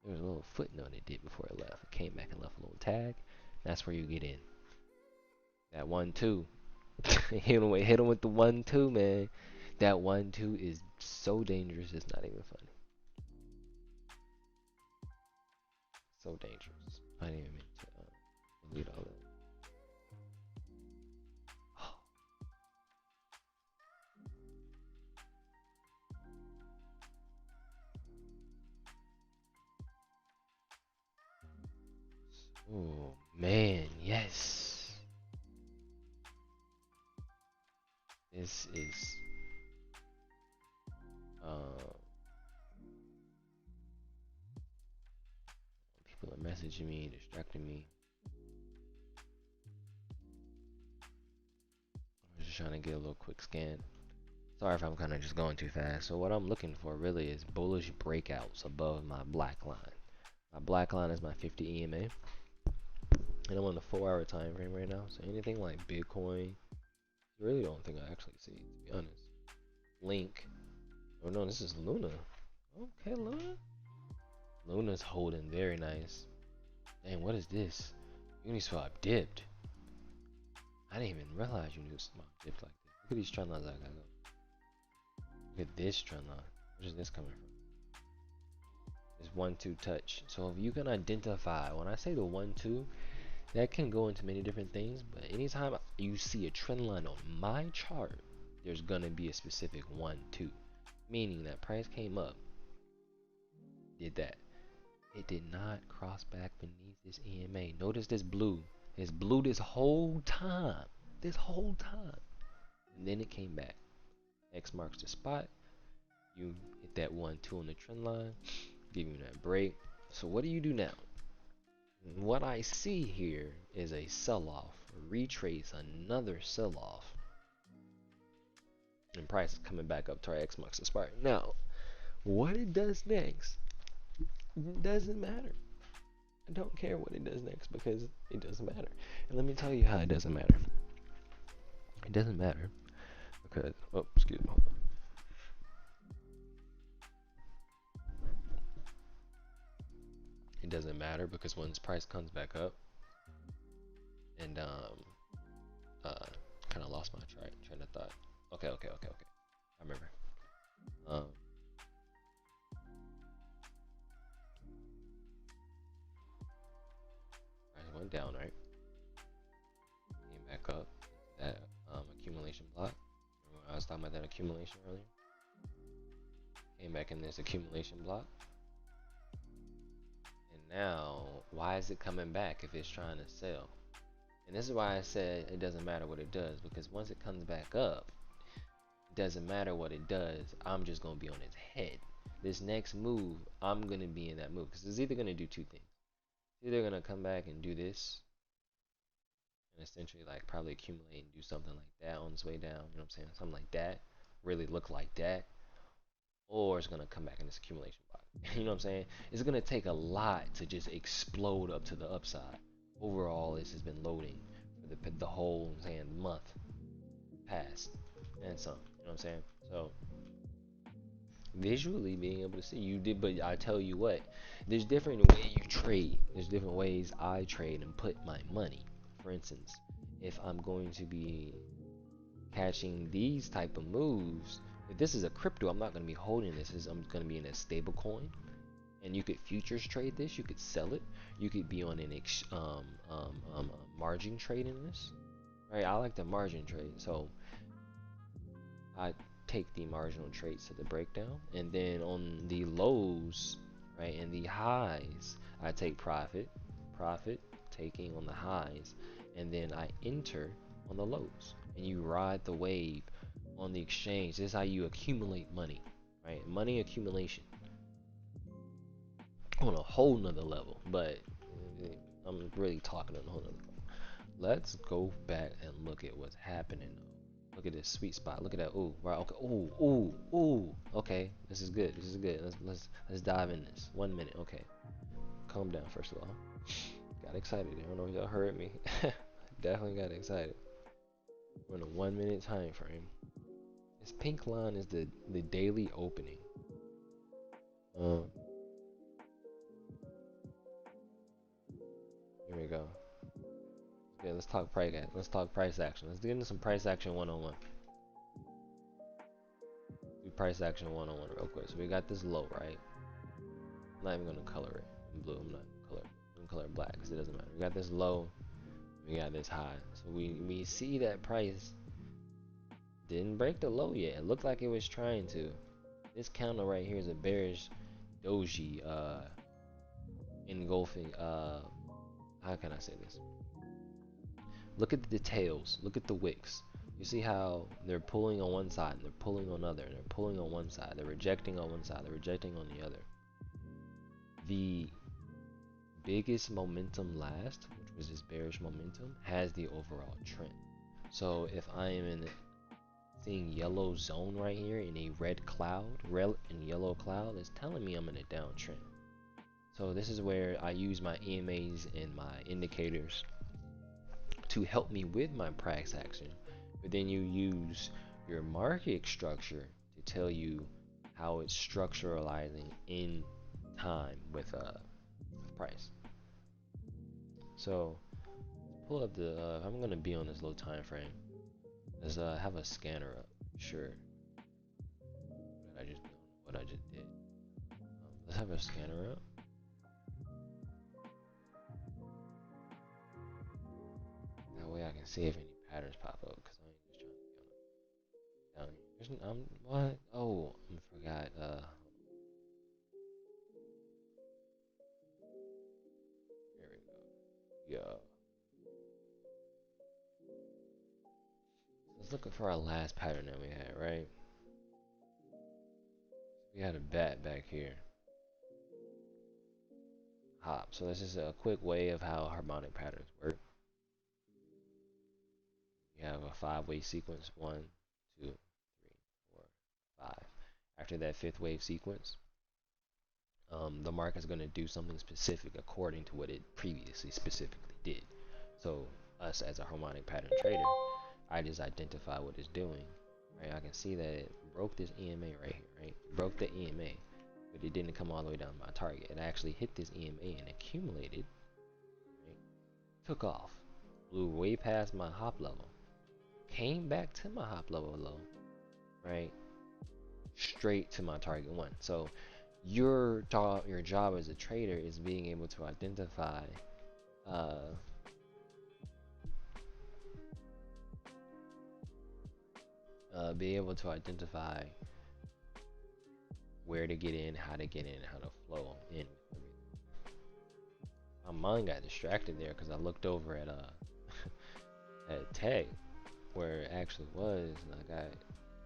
Speaker 1: there was a little footnote it did before it left. It came back and left a little tag. That's where you get in. That 1-2. hit him with the 1-2, man. That 1-2 is so dangerous it's not even funny. So dangerous. I didn't even mean to delete all that. Oh man, yes. This is people are messaging me, distracting me. I was just trying to get a little quick scan. Sorry if I'm kind of just going too fast. So what I'm looking for really is bullish breakouts above my black line. My black line is my 50 EMA. And I'm on the 4-hour time frame right now. So anything like Bitcoin, I really don't think I actually see, to be honest. Link. Oh no, this is Luna. Okay, Luna. Luna's holding very nice. Dang, what is this? Uniswap dipped. I didn't even realize Uniswap dipped like this. Look at these trend lines I got. Look at this trend line. Where's this coming from? This 1-2 touch. So if you can identify, when I say the 1-2, that can go into many different things, but anytime you see a trend line on my chart, there's gonna be a specific 1-2, meaning that price came up, did that. It did not cross back beneath this EMA. Notice this blue. It's blue this whole time. This whole time. And then it came back. X marks the spot. You hit that 1-2 on the trend line. Give you that break. So what do you do now? What I see here is a sell-off. Retrace another sell-off. And price is coming back up to our X marks the spot. Now, what it does next doesn't matter. I don't care what it does next because it doesn't matter. And let me tell you how it doesn't matter. It doesn't matter because, oh, excuse me. It doesn't matter because once price comes back up, and kind of lost my train of thought. Okay. I remember. Price went down, right? Came back up. That accumulation block. Remember I was talking about that accumulation earlier? Came back in this accumulation block. And now, why is it coming back if it's trying to sell? And this is why I said it doesn't matter what it does, because once it comes back up, it doesn't matter what it does. I'm just going to be on its head. this next move, I'm gonna be in that move because it's either gonna do two things. It's either gonna come back and do this and essentially like probably accumulate and do something like that on its way down. You know what I'm saying? Something like that, really look like that, or it's gonna come back in this accumulation block. You know what I'm saying? It's gonna take a lot to just explode up to the upside. Overall, this has been loading for the whole, I'm saying, month past and some. You know what I'm saying? So visually being able to see you did, but I tell you what, there's different ways you trade. There's different ways I trade and put my money. For instance, if I'm going to be catching these type of moves, if this is a crypto, I'm not going to be holding this. I'm going to be in a stable coin, and you could futures trade this. You could sell it. You could be on an margin trade in this. Right? I like the margin trade, so I take the marginal trades to the breakdown, and then on the lows, right, and the highs, I take profit, taking on the highs, and then I enter on the lows, and you ride the wave on the exchange. This is how you accumulate money, right? Money accumulation on a whole nother level, but I'm really talking on a whole nother level. Let's go back and look at what's happening. Look at this sweet spot. Look at that. Ooh, right. Okay. Ooh. Okay. This is good. This is good. Let's dive in this. 1 minute. Okay. Calm down. First of all, got excited. I don't know if y'all heard me. Definitely got excited. We're in a 1 minute time frame. This pink line is the daily opening. Here we go. Okay. Let's talk price. Let's talk price action. Let's get into some price action 101. Do price action 101 real quick. So we got this low, right? I'm not even gonna color it in blue. I'm not color. I'm gonna color it black because it doesn't matter. We got this low. We got this high. So we see that price didn't break the low yet. It looked like it was trying to. This candle right here is a bearish doji engulfing. How can I say this? Look at the details. Look at the wicks. You see how they're pulling on one side and they're pulling on another. They're pulling on one side. They're rejecting on one side. They're rejecting on the other. The biggest momentum last, which was this bearish momentum, has the overall trend. So if I am in seeing yellow zone right here in a red cloud, red and yellow cloud, is telling me I'm in a downtrend. So this is where I use my EMAs and my indicators to help me with my price action. But then you use your market structure to tell you how it's structuralizing in time with price. So pull up the I'm gonna be on this low time frame. Let's have a scanner up. Sure. What I just did. Let's have a scanner up. That way I can see if any patterns pop up, because I ain't just trying to be on down. What? Oh, I forgot. Here we go. Yeah. Let's look for our last pattern that we had, right? We had a bat back here. Hop. So this is a quick way of how harmonic patterns work. You have a 5-wave sequence. 1, 2, 3, 4, 5. After that 5th wave sequence, the market is going to do something specific according to what it previously specifically did. So us as a harmonic pattern trader, I just identify what it's doing. Right? I can see that it broke this EMA right here, right? Broke the EMA, but it didn't come all the way down to my target. It actually hit this EMA and accumulated, right? Took off, blew way past my hop level, came back to my hop level low, right? Straight to my target 1. So your job as a trader is being able to identify where to get in, how to get in, how to flow in. My mind got distracted there because I looked over at at tech where it actually was, and I got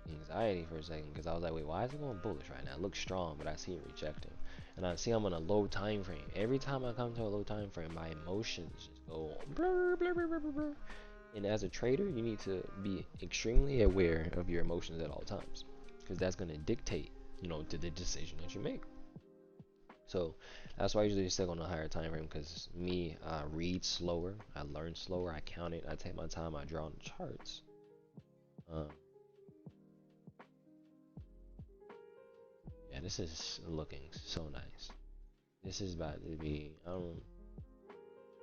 Speaker 1: anxiety for a second because I was like, wait, why is it going bullish right now? It looks strong, but I see it rejecting. And I see I'm on a low time frame. Every time I come to a low time frame, my emotions just go blur, blur, blur, blur, blur, blur. And as a trader, you need to be extremely aware of your emotions at all times because that's going to dictate, to the decision that you make. So that's why I usually stick on a higher time frame because me, I read slower, I learn slower, I count it, I take my time, I draw on the charts. Yeah, this is looking so nice. This is about to be,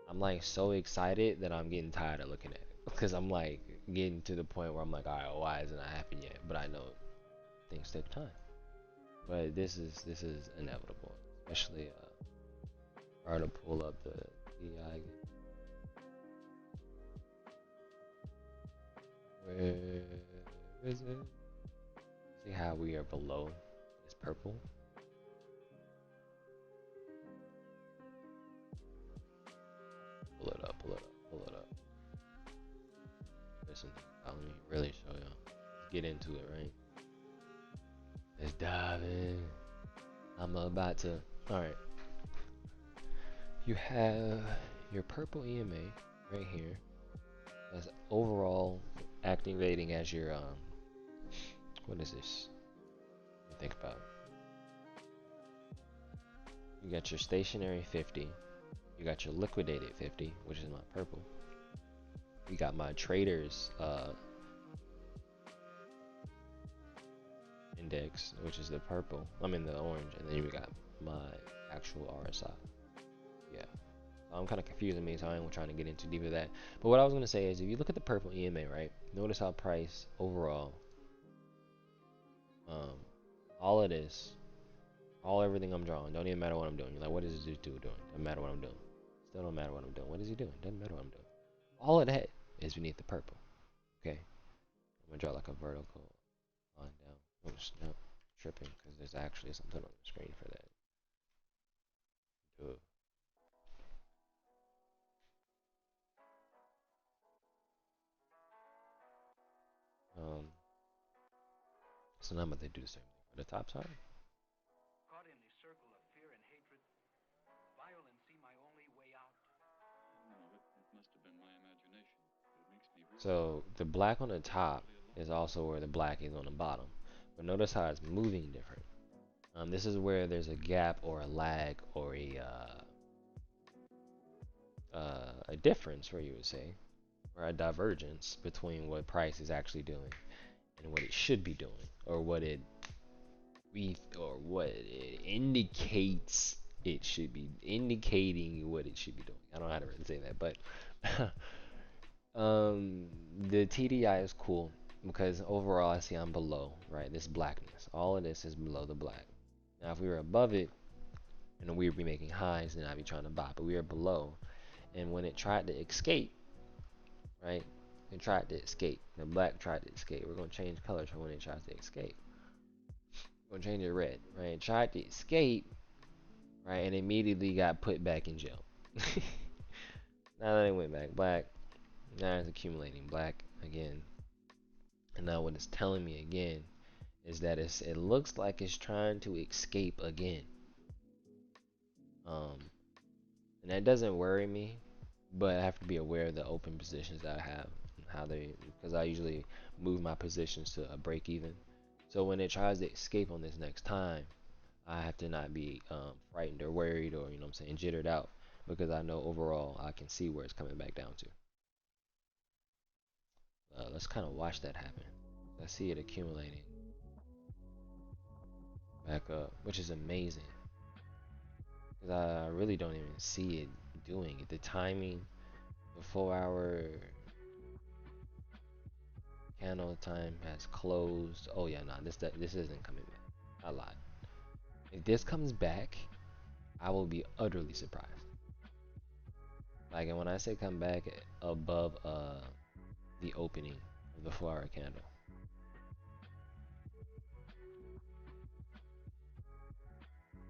Speaker 1: I'm like so excited that I'm getting tired of looking at it because I'm like getting to the point where I'm like, all right, why isn't it happening yet? But I know things take time. But this is inevitable, especially trying to pull up the DI. Where is it? See how we are below this purple? Pull it up, pull it up, pull it up. There's something. Let me really show y'all. Let's get into it, right? Let's dive in. I'm about to. Alright. You have your purple EMA right here. That's overall activating as your what is this? Let me think about it. You got your stationary 50. You got your liquidated 50, which is my purple. You got my traders index, which is the purple. I'm in the orange, and then you got my actual RSI. Yeah. I'm kind of confusing me, so I ain't trying to get into deep of that. But what I was gonna say is, if you look at the purple EMA, right? Notice how price overall, all of this, everything I'm drawing, don't even matter what I'm doing. You're like, what is this dude doing? Doesn't matter what I'm doing. Still don't matter what I'm doing. What is he doing? Doesn't matter what I'm doing. All of that is beneath the purple. Okay. I'm gonna draw like a vertical line down. Oops, no, tripping because there's actually something on the screen for that. Duh. So now I'm going to do the same thing for the top side.
Speaker 2: Caught in the circle of fear and hatred, violence seemed my only way out.
Speaker 3: No, it must have been my imagination. It makes me really.
Speaker 1: So the black on the top is also where the black is on the bottom. But notice how it's moving different. This is where there's a gap or a lag or a difference, where you would say, or a divergence between what price is actually doing and what it should be doing, or what it indicates it should be indicating what it should be doing. I don't know how to really say that, but the TDI is cool because overall I see I'm below, right? This blackness, all of this is below the black. Now if we were above it and we would be making highs, then I'd be trying to buy, but we are below. And when it tried to escape, right? It tried to escape. The black tried to escape. We're gonna change colors for when it tries to escape. We're gonna change it red, right? It tried to escape, right? And immediately got put back in jail. Now that it went back black, now it's accumulating black again. And now what it's telling me again is that it looks like it's trying to escape again. And that doesn't worry me, but I have to be aware of the open positions that I have, and how because I usually move my positions to a break even. So when it tries to escape on this next time, I have to not be frightened or worried, or jittered out, because I know overall I can see where it's coming back down to. Let's kind of watch that happen. I see it accumulating back up, which is amazing, because I really don't even see it doing it. The timing, the 4-hour candle time has closed. Oh yeah, nah, this isn't coming back. I lied. If this comes back, I will be utterly surprised. Like, and when I say come back above the opening of the 4-hour candle,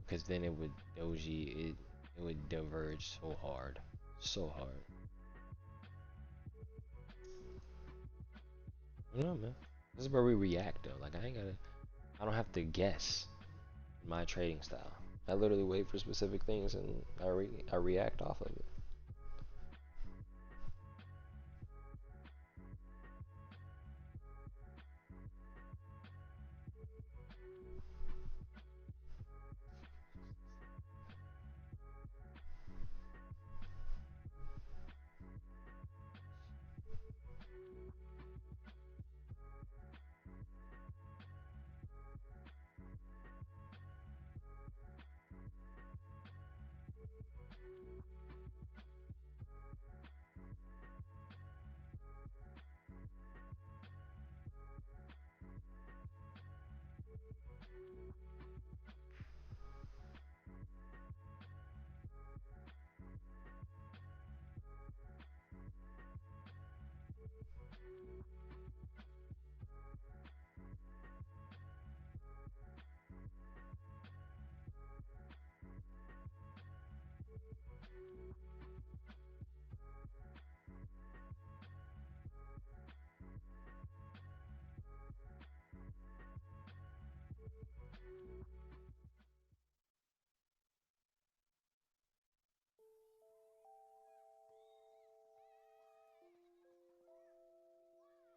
Speaker 1: because then it would it would diverge so hard, so hard. I don't know, man. This is where we react though. Like I don't have to guess my trading style. I literally wait for specific things and I react off of it.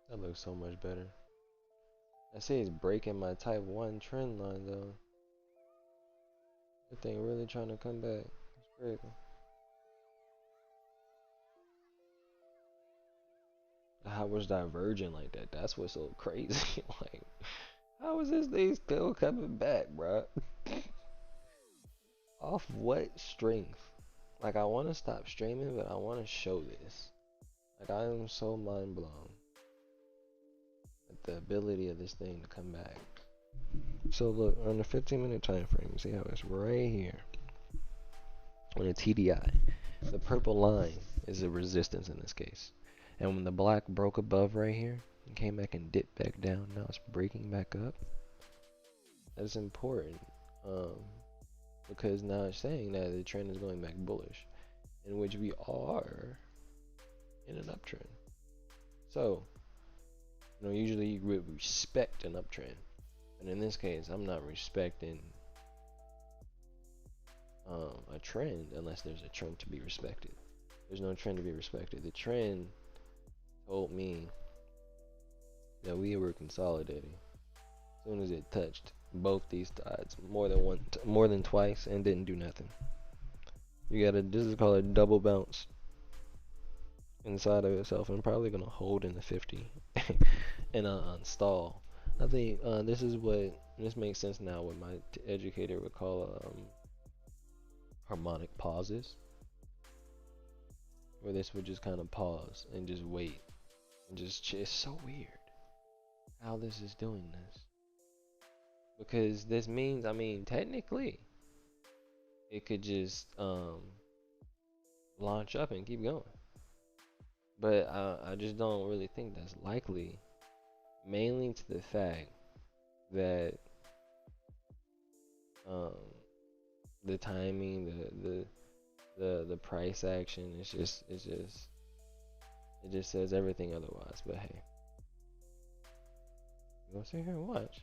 Speaker 1: That looks so much better. I say it's breaking my type 1 trend line though. That thing really trying to come back. It's crazy. How was diverging like that? That's what's so crazy. Like, how is this thing still coming back, bruh? Off what strength? Like, I want to stop streaming, but I want to show this. Like, I am so mind blown at the ability of this thing to come back. So look, on the 15-minute time frame, you see how it's right here on the TDI. The purple line is a resistance in this case. And when the black broke above right here and came back and dipped back down, now it's breaking back up. That's important because now it's saying that the trend is going back bullish, in which we are in an uptrend. So, usually you would respect an uptrend. And in this case, I'm not respecting a trend unless there's a trend to be respected. There's no trend to be respected. The trend told me that we were consolidating as soon as it touched both these sides more than twice and didn't do nothing. This is called a double bounce inside of itself, and probably gonna hold in the 50 and stall. I think this makes sense now. What my educator would call harmonic pauses, where this would just kind of pause and just wait and it's so weird how this is doing this, because this means, I mean, technically it could just launch up and keep going, but I just don't really think that's likely, mainly to the fact that the timing, the price action, it just says everything otherwise. But hey, you gonna sit here and watch.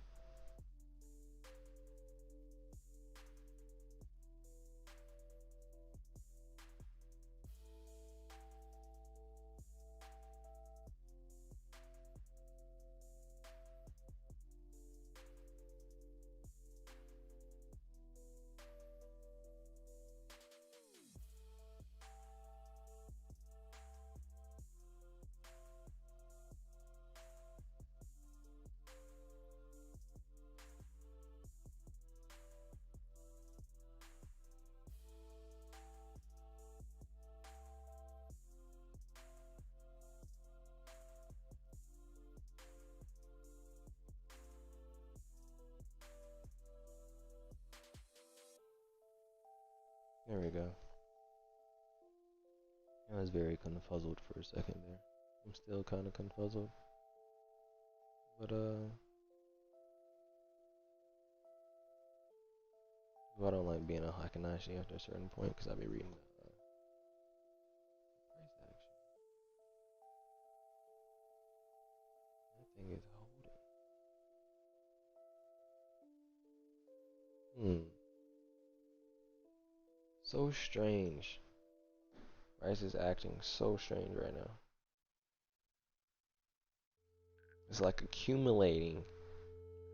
Speaker 1: There we go. I was very confuzzled for a second there. I'm still kind of confuzzled, but I don't like being a Hakanashi after a certain point because I'll be reading the price action. That thing is holding. Hmm. So strange. Price is acting so strange right now. It's like accumulating,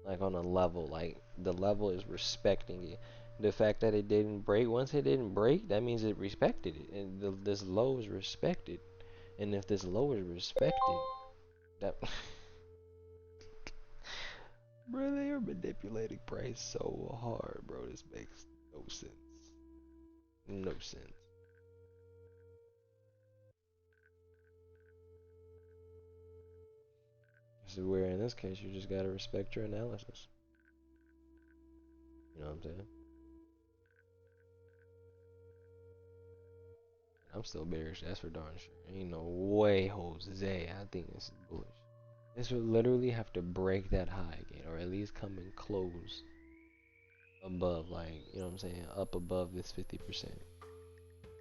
Speaker 1: like on a level. Like the level is respecting it. The fact that it didn't break, once it didn't break, that means it respected it. And this low is respected. And if this low is respected, that. Bro, they are manipulating price so hard, bro. This makes no sense. No sense. This is where, in this case, you just gotta respect your analysis. You know what I'm saying? I'm still bearish, that's for darn sure. Ain't no way, Jose. I think this is bullish. This would literally have to break that high again, or at least come and close above, like, you know what I'm saying? Up above this 50%.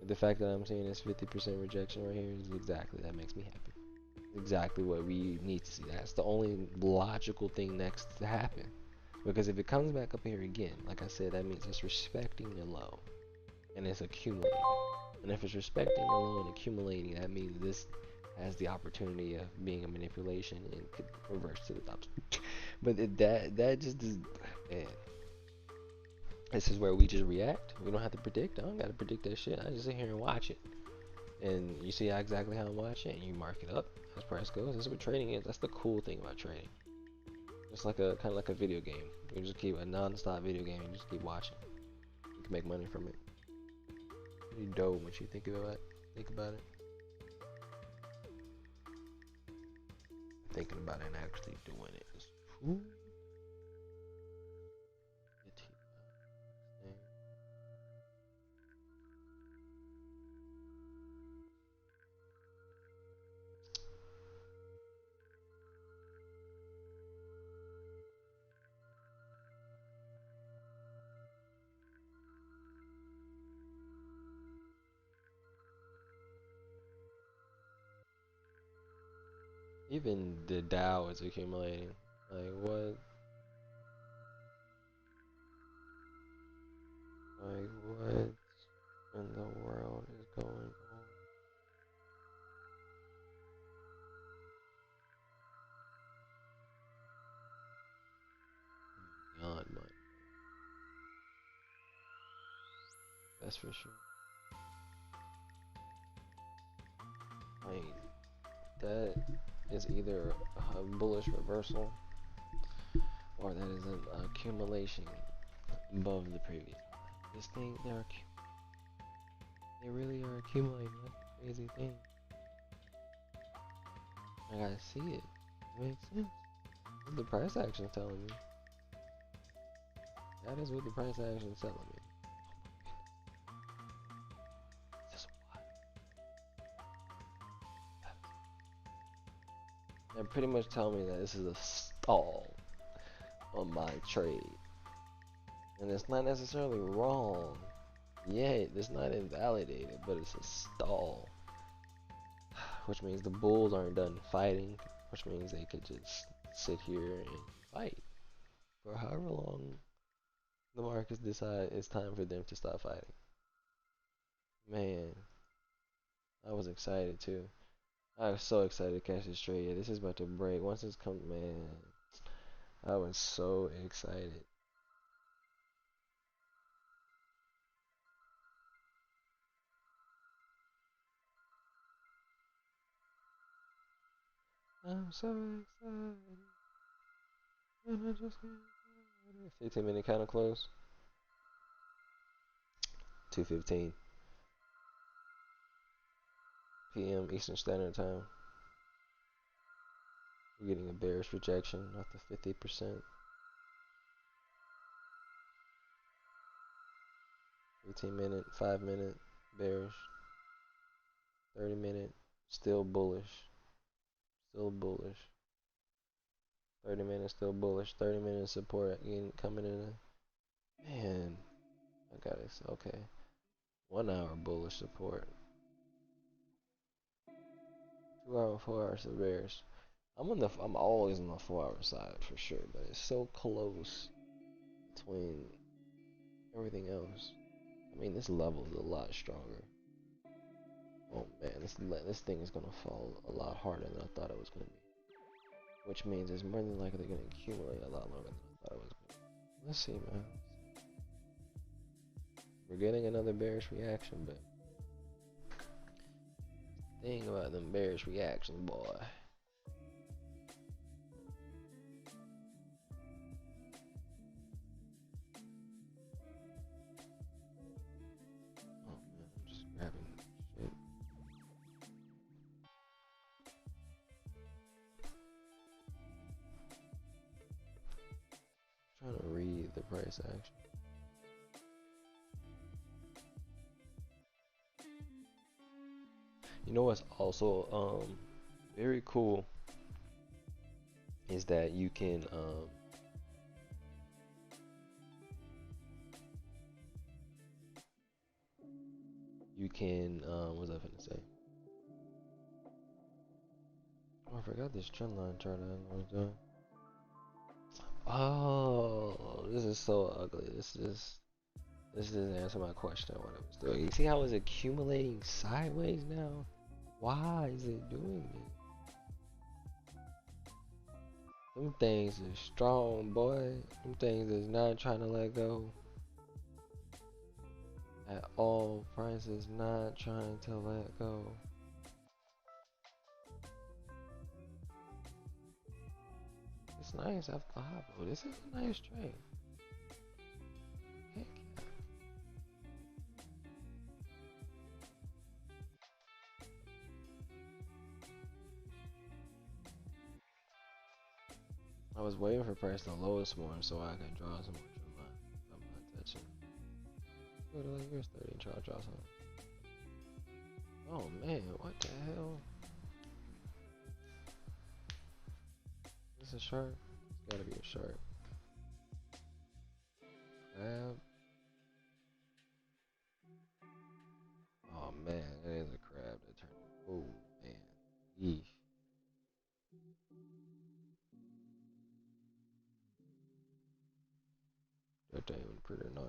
Speaker 1: The fact that I'm seeing this 50% rejection right here is exactly, that makes me happy. Exactly what we need to see. That's the only logical thing next to happen. Because if it comes back up here again, like I said, that means it's respecting the low and it's accumulating. And if it's respecting the low and accumulating, that means this has the opportunity of being a manipulation and could reverse to the top. But that just is, man. This is where we just react. We don't have to predict. I don't gotta predict that shit. I just sit here and watch it. And you see exactly how I'm watching it, and you mark it up as price goes. That's what trading is. That's the cool thing about trading. It's like a kind of like a video game. You just keep a non-stop video game. You just keep watching. You can make money from it. Pretty dope once you think about it. Think about it. Thinking about it and actually doing it. Ooh. Even the Dow is accumulating. Like what? Like what in the world is going on? Beyond money. That's for sure. Like that is either a bullish reversal or that is an accumulation above the previous. This thing, they really are accumulating. That's a crazy thing. I gotta see it. It makes sense. What the price action is telling me. That is what the price action is telling me. This is wild. They pretty much tell me that this is a stall on my trade. And it's not necessarily wrong. Yet, it's not invalidated, but it's a stall. Which means the bulls aren't done fighting, which means they could just sit here and fight for however long the markets decide it's time for them to stop fighting. Man, I was excited too. I was so excited to catch this trade. Yeah, this is about to break. Once this comes, man, I was so excited. I'm so excited. And I just can't. 15-minute kind of close. 2:15 p.m. Eastern Standard Time. We're getting a bearish rejection off the 50%. 15-minute, 5-minute, bearish. 30-minute, still bullish. Still bullish. 30 minutes, still bullish. 30 minutes support again coming in. Man, I got it. Okay. 1 hour bullish support. 2 hour, 4 hours of bearish. I'm always on the 4 hour side for sure, but it's so close between everything else. I mean, this level is a lot stronger. Oh man, this thing is gonna fall a lot harder than I thought it was gonna be. Which means it's more than likely gonna accumulate a lot longer than I thought it was gonna be. Let's see, man. We're getting another bearish reaction, but thing about them bearish reactions, boy. Oh man, I'm just grabbing shit. Trying to read the price action. You know what's also very cool is that you can what was I finna say? Oh, I forgot this trend line chart I had on time. Oh, this is so ugly. This doesn't answer my question on what it was doing. You see how it's accumulating sideways now? Why is it doing this? Them things are strong, boy. Them things is not trying to let go at all. Price is not trying to let go. It's nice after the hop. Oh, this is a nice trade. Heck yeah. I was waiting for price to low this morning so I could draw some more trend line. I'm not touching. Go to like yours 30 and try to draw some. Oh man, what the hell? Is this a shark? It's gotta be a shark. Crab. Oh man, it is a crab that turned. Oh man. Yeesh. That ain't even pretty nice.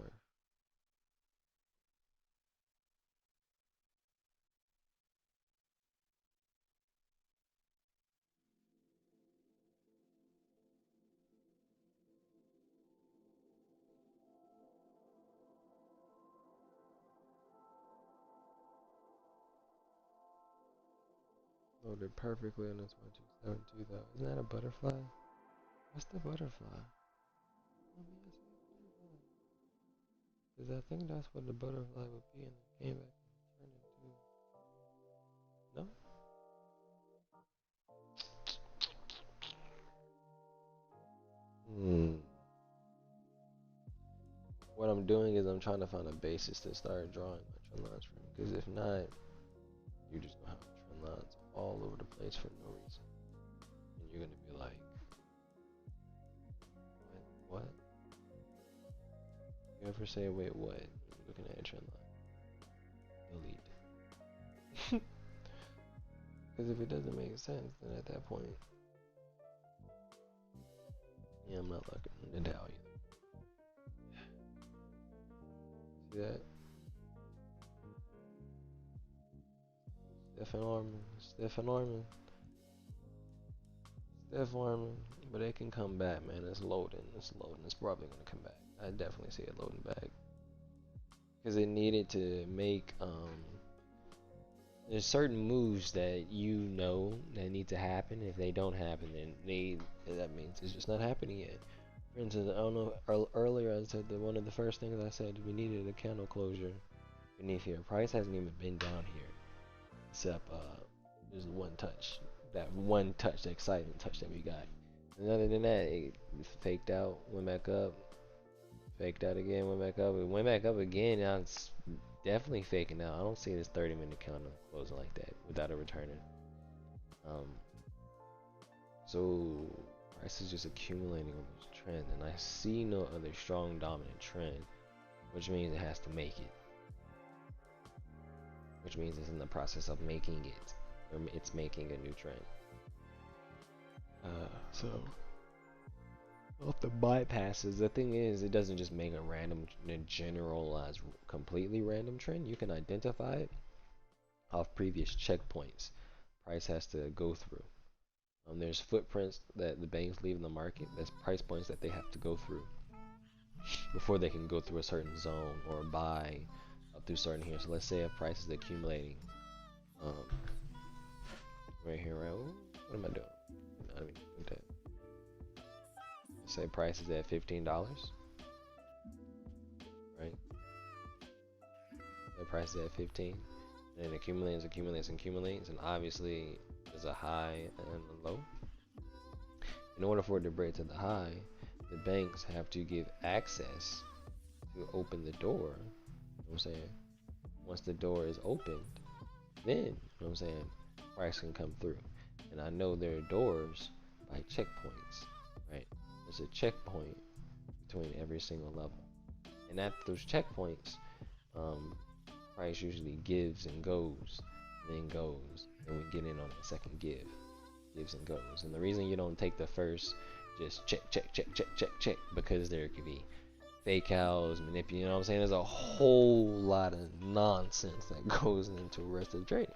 Speaker 1: Loaded perfectly on this 127 2000. Isn't that a butterfly? What's the butterfly? Let me ask you a butterfly. Because I think that's what the butterfly would be, and it came back and turned into. No? What I'm doing is I'm trying to find a basis to start drawing my trend lines from. Because if not, you're just gonna have trend lines all over the place for no reason. And you're gonna be like, what? You ever say, wait, what? When you're looking at a trend line. Delete. Because if it doesn't make sense, then at that point, yeah, I'm not looking into Dow either. See that? Stephen Armin. But it can come back, man. It's loading. It's probably gonna come back. I definitely see it loading back. Because it needed to make there's certain moves that you know that need to happen. If they don't happen, then that means it's just not happening yet. For instance, I don't know, earlier I said that one of the first things I said, we needed a candle closure beneath here. Price hasn't even been down here, except there's one touch, the excitement touch that we got. And other than that, it faked out, went back up, faked out again, went back up, it went back up again. Now it's definitely faking out. I don't see this 30-minute candle closing like that without a returning. So price is just accumulating on this trend, and I see no other strong dominant trend, which means it has to make it. Which means it's in the process of making it, or it's making a new trend. So off the bypasses. The thing is, it doesn't just make a random, generalized, completely random trend. You can identify it off previous checkpoints price has to go through. There's footprints that the banks leave in the market. There's price points that they have to go through before they can go through a certain zone or buy up through certain here. So let's say a price is accumulating right here, right? What am I doing? I mean, that. Let's say price is at $15, right? The price is at 15, and it accumulates, and obviously there's a high and a low. In order for it to break to the high, the banks have to give access to open the door. You know what I'm saying? Once the door is opened, then, you know what I'm saying, price can come through. And I know there are doors by checkpoints, right? There's a checkpoint between every single level. And at those checkpoints, price usually gives and goes, and then goes, and we get in on the second gives and goes. And the reason you don't take the first just check, because there could be fake cows, you know what I'm saying? There's a whole lot of nonsense that goes into the rest of trading.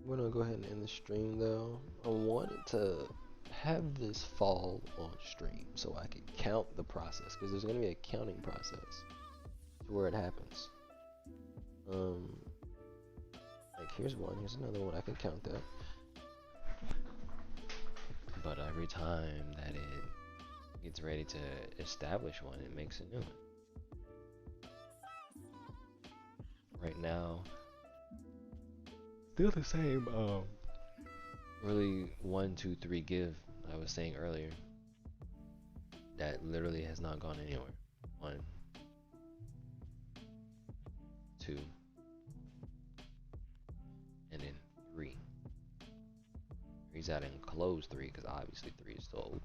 Speaker 1: We're gonna go ahead and end the stream though. I wanted to have this fall on stream so I could count the process, because there's gonna be a counting process to where it happens. Like here's one, here's another one, I can count that. But every time that it gets ready to establish one, it makes a new one. Right now, still the same, really 1, 2, 3 give I was saying earlier. That literally has not gone anywhere. 1, 2, and then 3. 3's out and close 3 because obviously 3 is still open.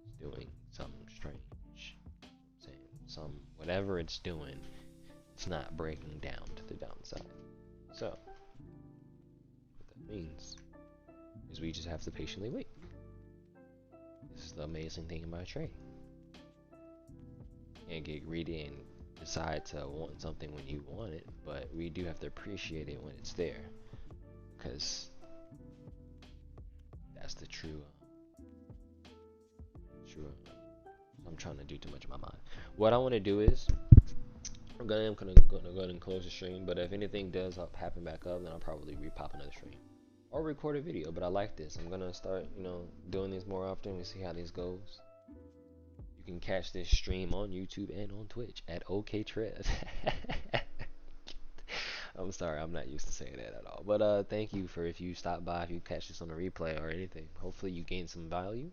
Speaker 1: It's doing something strange. I'm saying whatever it's doing, it's not breaking down to the downside. So what that means is we just have to patiently wait. This is the amazing thing about trading. You can't get greedy and decide to want something when you want it, but we do have to appreciate it when it's there, because that's the true I'm trying to do too much in my mind. What I want to do is I'm gonna go ahead and close the stream, but if anything does happen back up, then I'll probably repop another stream or record a video. But I like this. I'm gonna start, doing these more often. We see how this goes. You can catch this stream on YouTube and on Twitch at OK Trev. I'm sorry, I'm not used to saying that at all. But thank you for if you stop by, if you catch this on a replay or anything. Hopefully you gained some value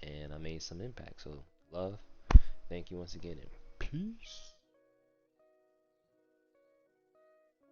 Speaker 1: and I made some impact. So love, thank you once again, and peace.